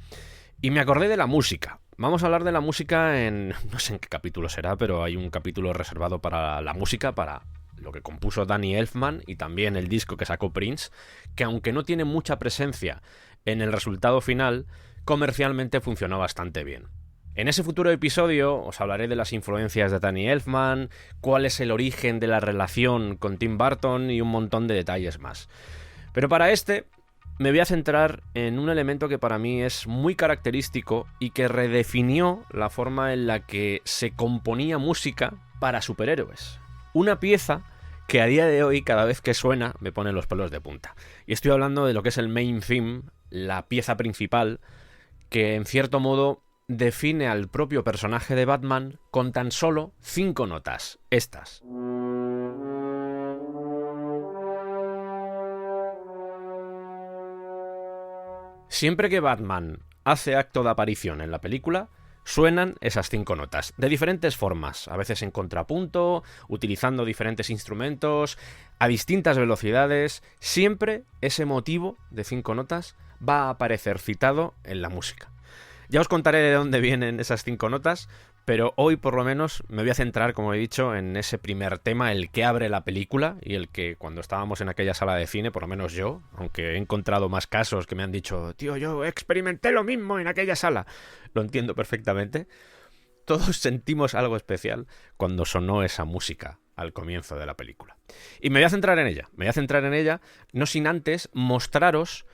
Y me acordé de la música. Vamos a hablar de la música no sé en qué capítulo será, pero hay un capítulo reservado para la música, para lo que compuso Danny Elfman y también el disco que sacó Prince, que aunque no tiene mucha presencia en el resultado final, comercialmente funcionó bastante bien. En ese futuro episodio os hablaré de las influencias de Danny Elfman, cuál es el origen de la relación con Tim Burton y un montón de detalles más. Pero para me voy a centrar en un elemento que para mí es muy característico y que redefinió la forma en la que se componía música para superhéroes. Una pieza que a día de hoy, cada vez que suena, me pone los pelos de punta. Y estoy hablando de lo que es el main theme, la pieza principal, que en cierto modo define al propio personaje de Batman con tan solo 5 notas, estas. Siempre que Batman hace acto de aparición en la película, suenan esas 5 notas, de diferentes formas, a veces en contrapunto, utilizando diferentes instrumentos, a distintas velocidades. Siempre ese motivo de 5 notas va a aparecer citado en la música. Ya os contaré de dónde vienen esas 5 notas, pero hoy por lo menos me voy a centrar, como he dicho, en ese primer tema, el que abre la película y el que cuando estábamos en aquella sala de cine, por lo menos yo, aunque he encontrado más casos que me han dicho, tío, yo experimenté lo mismo en aquella sala, lo entiendo perfectamente, todos sentimos algo especial cuando sonó esa música al comienzo de la película. Y me voy a centrar en ella, no sin antes mostraros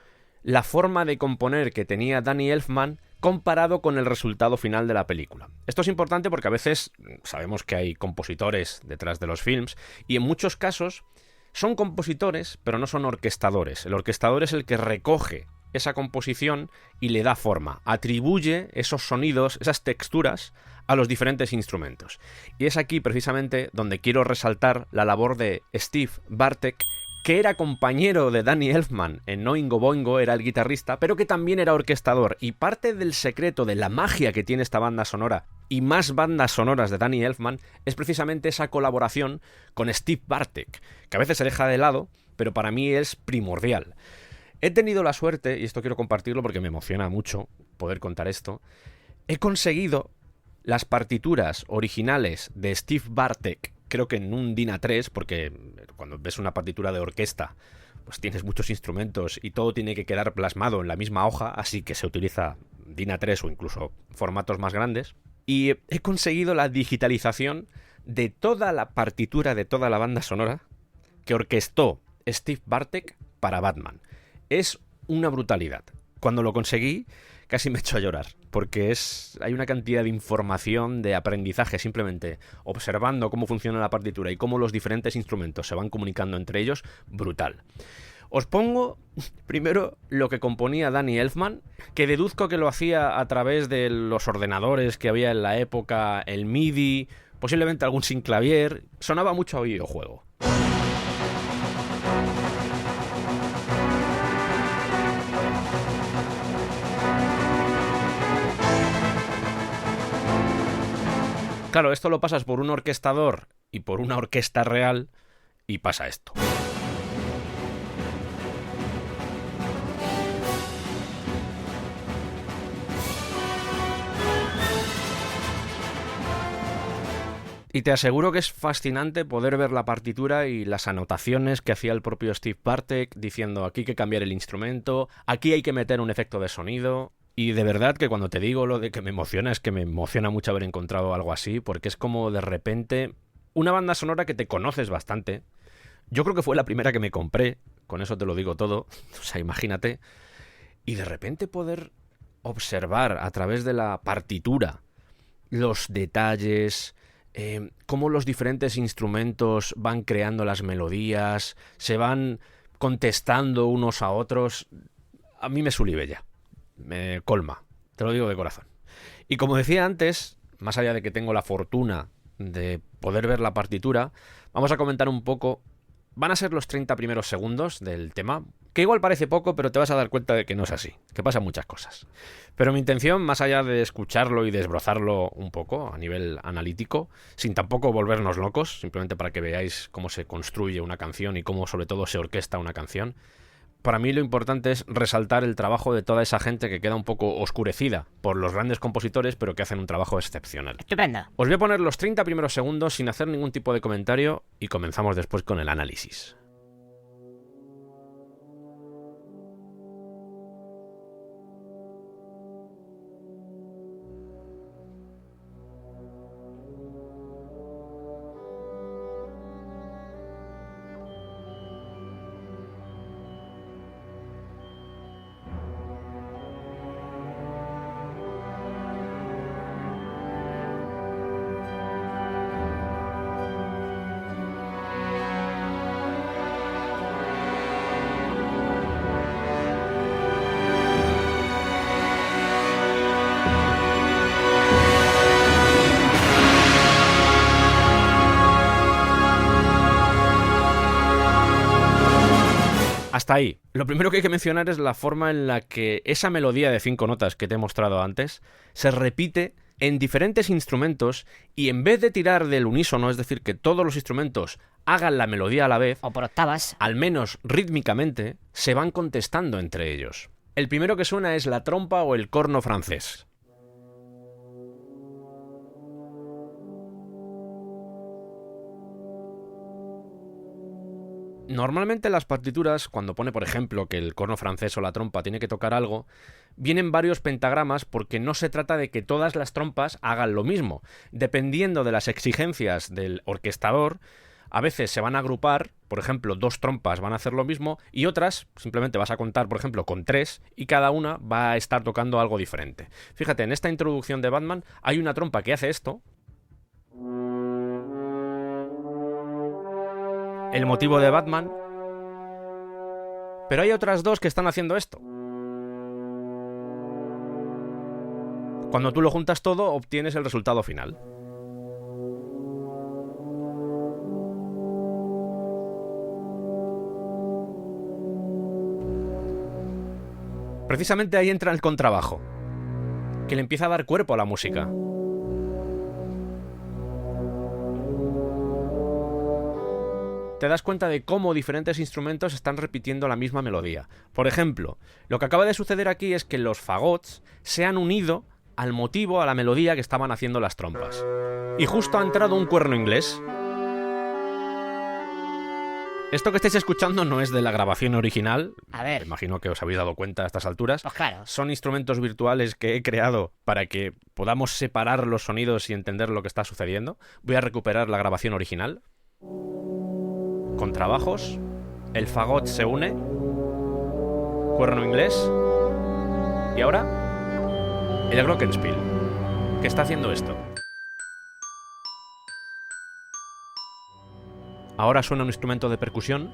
la forma de componer que tenía Danny Elfman comparado con el resultado final de la película. Esto es importante porque a veces sabemos que hay compositores detrás de los films y en muchos casos son compositores pero no son orquestadores. El orquestador es el que recoge esa composición y le da forma, atribuye esos sonidos, esas texturas a los diferentes instrumentos. Y es aquí precisamente donde quiero resaltar la labor de Steve Bartek, que era compañero de Danny Elfman en Oingo Boingo, era el guitarrista, pero que también era orquestador. Y parte del secreto de la magia que tiene esta banda sonora y más bandas sonoras de Danny Elfman es precisamente esa colaboración con Steve Bartek, que a veces se deja de lado, pero para mí es primordial. He tenido la suerte, y esto quiero compartirlo porque me emociona mucho poder contar esto, he conseguido las partituras originales de Steve Bartek, creo que en un DIN A3, porque cuando ves una partitura de orquesta, pues tienes muchos instrumentos y todo tiene que quedar plasmado en la misma hoja, así que se utiliza DIN A3 o incluso formatos más grandes. Y he conseguido la digitalización de toda la partitura de toda la banda sonora que orquestó Steve Bartek para Batman. Es una brutalidad. Cuando lo conseguí, casi me echo a llorar, porque hay una cantidad de información, de aprendizaje, simplemente observando cómo funciona la partitura y cómo los diferentes instrumentos se van comunicando entre ellos, brutal. Os pongo primero lo que componía Danny Elfman, que deduzco que lo hacía a través de los ordenadores que había en la época, el MIDI, posiblemente algún sinclavier, sonaba mucho a videojuego. Claro, esto lo pasas por un orquestador y por una orquesta real y pasa esto. Y te aseguro que es fascinante poder ver la partitura y las anotaciones que hacía el propio Steve Bartek diciendo aquí hay que cambiar el instrumento, aquí hay que meter un efecto de sonido. Y de verdad que cuando te digo lo de que me emociona, es que me emociona mucho haber encontrado algo así, porque es como de repente una banda sonora que te conoces bastante. Yo creo que fue la primera que me compré, con eso te lo digo todo, o sea, imagínate. Y de repente poder observar a través de la partitura los detalles, cómo los diferentes instrumentos van creando las melodías, se van contestando unos a otros, a mí me sulibella. Me colma, te lo digo de corazón. Y como decía antes, más allá de que tengo la fortuna de poder ver la partitura, vamos a comentar un poco van a ser los 30 primeros segundos del tema, que igual parece poco, pero te vas a dar cuenta de que no es así, que pasan muchas cosas. Pero mi intención, más allá de escucharlo y desbrozarlo un poco a nivel analítico, sin tampoco volvernos locos, simplemente para que veáis cómo se construye una canción y cómo sobre todo se orquesta una canción, para mí lo importante es resaltar el trabajo de toda esa gente que queda un poco oscurecida por los grandes compositores, pero que hacen un trabajo excepcional. Estupendo. Os voy a poner los 30 primeros segundos sin hacer ningún tipo de comentario y comenzamos después con el análisis. Hasta ahí. Lo primero que hay que mencionar es la forma en la que esa melodía de 5 notas que te he mostrado antes se repite en diferentes instrumentos y en vez de tirar del unísono, es decir, que todos los instrumentos hagan la melodía a la vez, O por octavas. al menos rítmicamente, se van contestando entre ellos. El primero que suena es la trompa o el corno francés. Normalmente en las partituras, cuando pone por ejemplo que el corno francés o la trompa tiene que tocar algo, vienen varios pentagramas porque no se trata de que todas las trompas hagan lo mismo. Dependiendo de las exigencias del orquestador, a veces se van a agrupar, por ejemplo, 2 trompas van a hacer lo mismo y otras simplemente vas a contar, por ejemplo, con 3 y cada una va a estar tocando algo diferente. Fíjate, en esta introducción de Batman hay una trompa que hace esto. El motivo de Batman. Pero hay otras 2 que están haciendo esto. Cuando tú lo juntas todo, obtienes el resultado final. Precisamente ahí entra el contrabajo, que le empieza a dar cuerpo a la música. Te das cuenta de cómo diferentes instrumentos están repitiendo la misma melodía. Por ejemplo, lo que acaba de suceder aquí es que los fagots se han unido al motivo, a la melodía que estaban haciendo las trompas. Y justo ha entrado un cuerno inglés. Esto que estáis escuchando no es de la grabación original. A ver. Imagino que os habéis dado cuenta a estas alturas. Pues claro. Son instrumentos virtuales que he creado para que podamos separar los sonidos y entender lo que está sucediendo. Voy a recuperar la grabación original. Contrabajos, el fagot se une, cuerno inglés y ahora el glockenspiel, que está haciendo esto. Ahora suena un instrumento de percusión,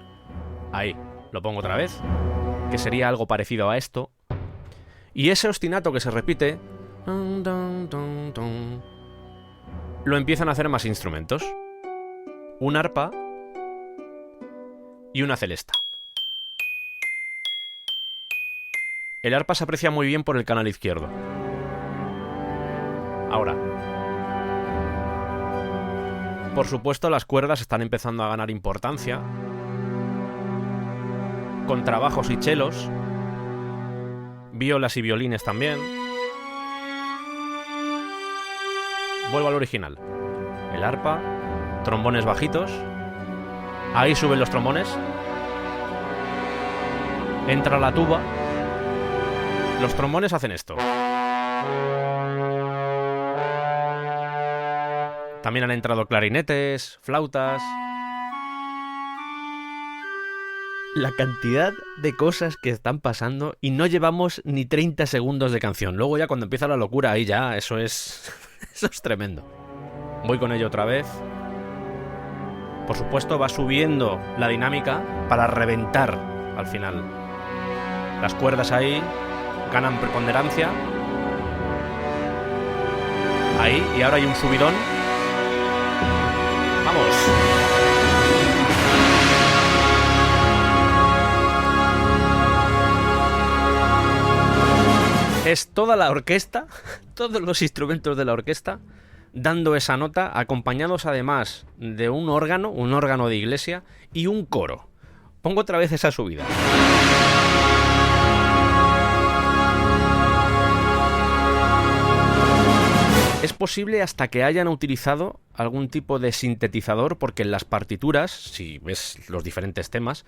ahí, lo pongo otra vez, que sería algo parecido a esto, y ese ostinato que se repite, lo empiezan a hacer más instrumentos. Un arpa y una celesta. El arpa se aprecia muy bien por el canal izquierdo. Ahora, por supuesto, las cuerdas están empezando a ganar importancia. Contrabajos y chelos. Violas y violines también. Vuelvo al original. El arpa, trombones bajitos. Ahí suben los trombones. Entra la tuba. Los trombones hacen esto. También han entrado clarinetes, flautas. La cantidad de cosas que están pasando y no llevamos ni 30 segundos de canción. Luego ya cuando empieza la locura, ahí ya, eso es tremendo. Voy con ello otra vez. Por supuesto va subiendo la dinámica para reventar al final. Las cuerdas ahí ganan preponderancia. Ahí, y ahora hay un subidón. ¡Vamos! es toda la orquesta, todos los instrumentos de la orquesta, dando esa nota, acompañados además de un órgano de iglesia y un coro. Pongo otra vez esa subida. Es posible hasta que hayan utilizado algún tipo de sintetizador, porque en las partituras, si ves los diferentes temas,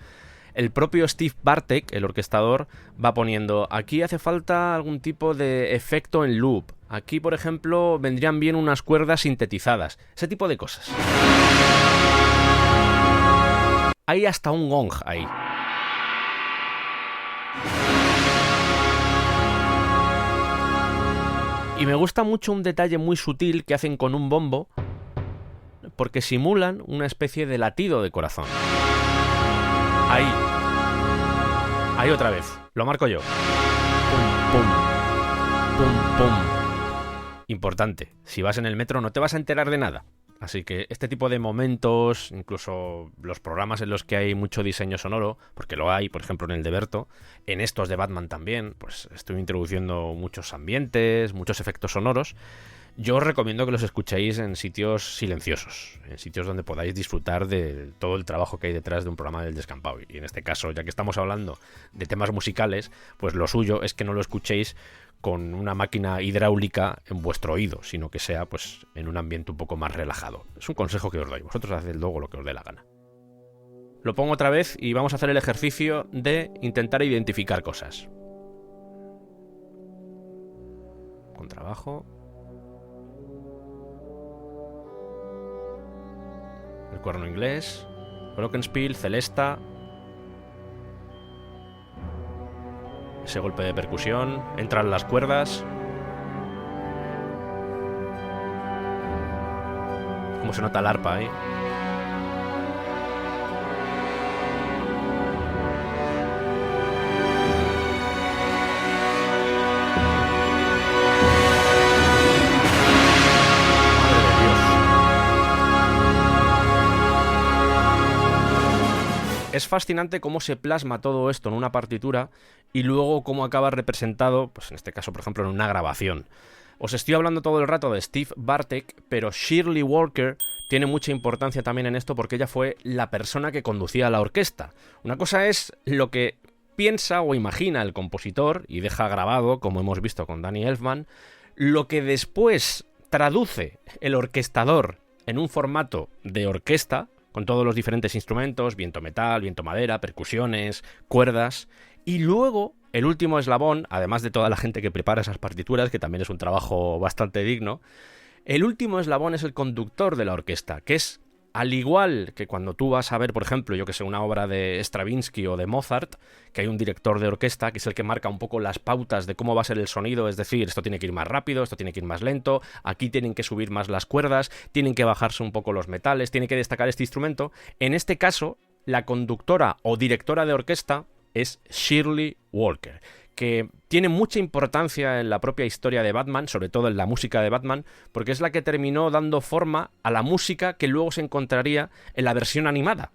el propio Steve Bartek, el orquestador, va poniendo: aquí hace falta algún tipo de efecto en loop, aquí por ejemplo vendrían bien unas cuerdas sintetizadas, ese tipo de cosas. Hay hasta un gong ahí. Y me gusta mucho un detalle muy sutil que hacen con un bombo, porque simulan una especie de latido de corazón. Ahí. Ahí otra vez. Lo marco yo. Pum, pum. Pum, pum. Importante. Si vas en el metro no te vas a enterar de nada. Así que este tipo de momentos, incluso los programas en los que hay mucho diseño sonoro, porque lo hay, por ejemplo, en el de Berto, en estos de Batman también, pues estoy introduciendo muchos ambientes, muchos efectos sonoros. Yo os recomiendo que los escuchéis en sitios silenciosos, en sitios donde podáis disfrutar de todo el trabajo que hay detrás de un programa del Descampado. Y en este caso, ya que estamos hablando de temas musicales, pues lo suyo es que no lo escuchéis con una máquina hidráulica en vuestro oído, sino que sea pues en un ambiente un poco más relajado. Es un consejo que os doy. Vosotros haced luego lo que os dé la gana. Lo pongo otra vez y vamos a hacer el ejercicio de intentar identificar cosas. Contrabajo. El cuerno inglés. Glockenspiel, celesta. Ese golpe de percusión. Entran las cuerdas. Cómo se nota el arpa ahí. Es fascinante cómo se plasma todo esto en una partitura y luego cómo acaba representado, pues en este caso, por ejemplo, en una grabación. Os estoy hablando todo el rato de Steve Bartek, pero Shirley Walker tiene mucha importancia también en esto porque ella fue la persona que conducía la orquesta. Una cosa es lo que piensa o imagina el compositor y deja grabado, como hemos visto con Danny Elfman, lo que después traduce el orquestador en un formato de orquesta, con todos los diferentes instrumentos, viento metal, viento madera, percusiones, cuerdas, y luego el último eslabón, además de toda la gente que prepara esas partituras, que también es un trabajo bastante digno, el último eslabón es el conductor de la orquesta, que es, al igual que cuando tú vas a ver, por ejemplo, yo que sé, una obra de Stravinsky o de Mozart, que hay un director de orquesta que es el que marca un poco las pautas de cómo va a ser el sonido, es decir, esto tiene que ir más rápido, esto tiene que ir más lento, aquí tienen que subir más las cuerdas, tienen que bajarse un poco los metales, tiene que destacar este instrumento. En este caso, la conductora o directora de orquesta es Shirley Walker, que tiene mucha importancia en la propia historia de Batman, sobre todo en la música de Batman, porque es la que terminó dando forma a la música que luego se encontraría en la versión animada.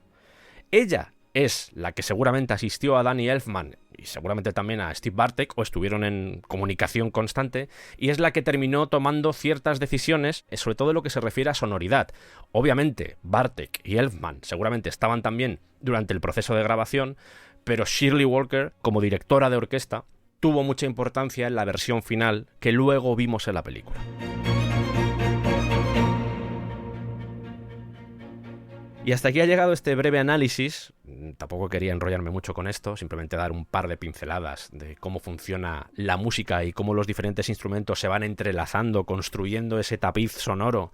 Ella es la que seguramente asistió a Danny Elfman y seguramente también a Steve Bartek, o estuvieron en comunicación constante, y es la que terminó tomando ciertas decisiones, sobre todo en lo que se refiere a sonoridad. Obviamente, Bartek y Elfman seguramente estaban también durante el proceso de grabación, pero Shirley Walker, como directora de orquesta, tuvo mucha importancia en la versión final que luego vimos en la película. Y hasta aquí ha llegado este breve análisis. Tampoco quería enrollarme mucho con esto, simplemente dar un par de pinceladas de cómo funciona la música y cómo los diferentes instrumentos se van entrelazando, construyendo ese tapiz sonoro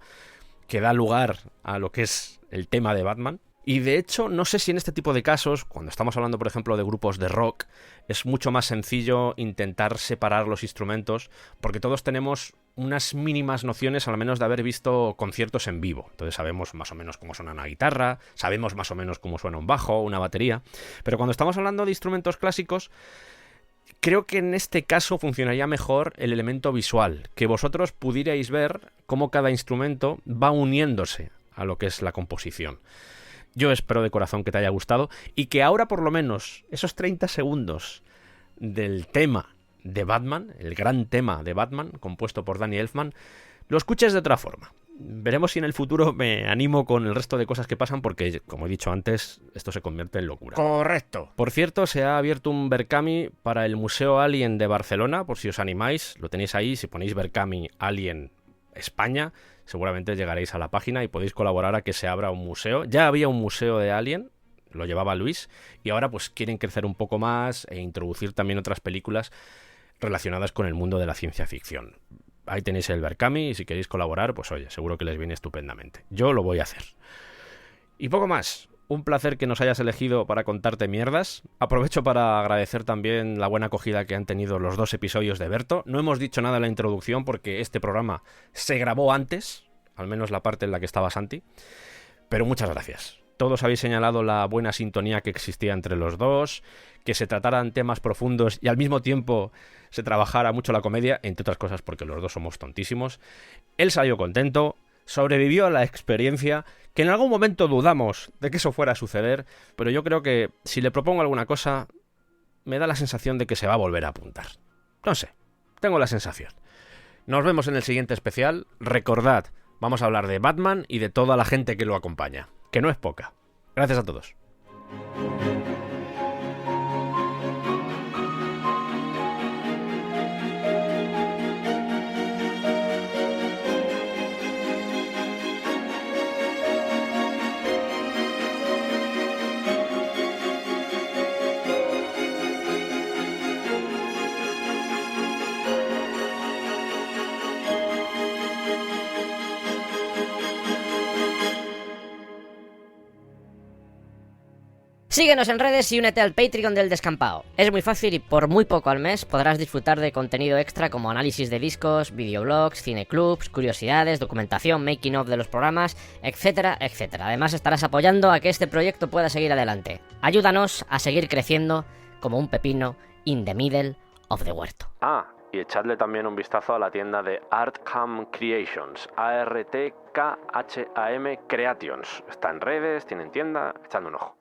que da lugar a lo que es el tema de Batman. Y de hecho, no sé si en este tipo de casos, cuando estamos hablando, por ejemplo, de grupos de rock, es mucho más sencillo intentar separar los instrumentos, porque todos tenemos unas mínimas nociones, al menos de haber visto conciertos en vivo. Entonces sabemos más o menos cómo suena una guitarra, sabemos más o menos cómo suena un bajo, una batería. Pero cuando estamos hablando de instrumentos clásicos, creo que en este caso funcionaría mejor el elemento visual, que vosotros pudierais ver cómo cada instrumento va uniéndose a lo que es la composición. Yo espero de corazón que te haya gustado y que ahora por lo menos esos 30 segundos del tema de Batman, el gran tema de Batman, compuesto por Danny Elfman, lo escuches de otra forma. Veremos si en el futuro me animo con el resto de cosas que pasan porque, como he dicho antes, esto se convierte en locura. Correcto. Por cierto, se ha abierto un Berkami para el Museo Alien de Barcelona, por si os animáis, lo tenéis ahí, si ponéis Berkami Alien España, seguramente llegaréis a la página y podéis colaborar a que se abra un museo. Ya había un museo de Alien, lo llevaba Luis, y ahora pues quieren crecer un poco más e introducir también otras películas relacionadas con el mundo de la ciencia ficción. Ahí tenéis el Berkami y si queréis colaborar, pues oye, seguro que les viene estupendamente. Yo lo voy a hacer. Y poco más. Un placer que nos hayas elegido para contarte mierdas. Aprovecho para agradecer también la buena acogida que han tenido los 2 episodios de Berto. No hemos dicho nada en la introducción porque este programa se grabó antes, al menos la parte en la que estaba Santi. Pero muchas gracias. Todos habéis señalado la buena sintonía que existía entre los dos, que se trataran temas profundos y al mismo tiempo se trabajara mucho la comedia, entre otras cosas porque los dos somos tontísimos. Él salió contento, sobrevivió a la experiencia, que en algún momento dudamos de que eso fuera a suceder, pero yo creo que si le propongo alguna cosa, me da la sensación de que se va a volver a apuntar. No sé, tengo la sensación. Nos vemos en el siguiente especial. Recordad, vamos a hablar de Batman y de toda la gente que lo acompaña, que no es poca. Gracias a todos. Síguenos en redes y únete al Patreon del Descampado. Es muy fácil y por muy poco al mes podrás disfrutar de contenido extra como análisis de discos, videoblogs, cineclubs, curiosidades, documentación, making of de los programas, etcétera, etcétera. Además estarás apoyando a que este proyecto pueda seguir adelante. Ayúdanos a seguir creciendo como un pepino in the middle of the huerto. Y echadle también un vistazo a la tienda de Arkham Creations, ARTKHAM Creations. Está en redes, tienen tienda, echadle un ojo.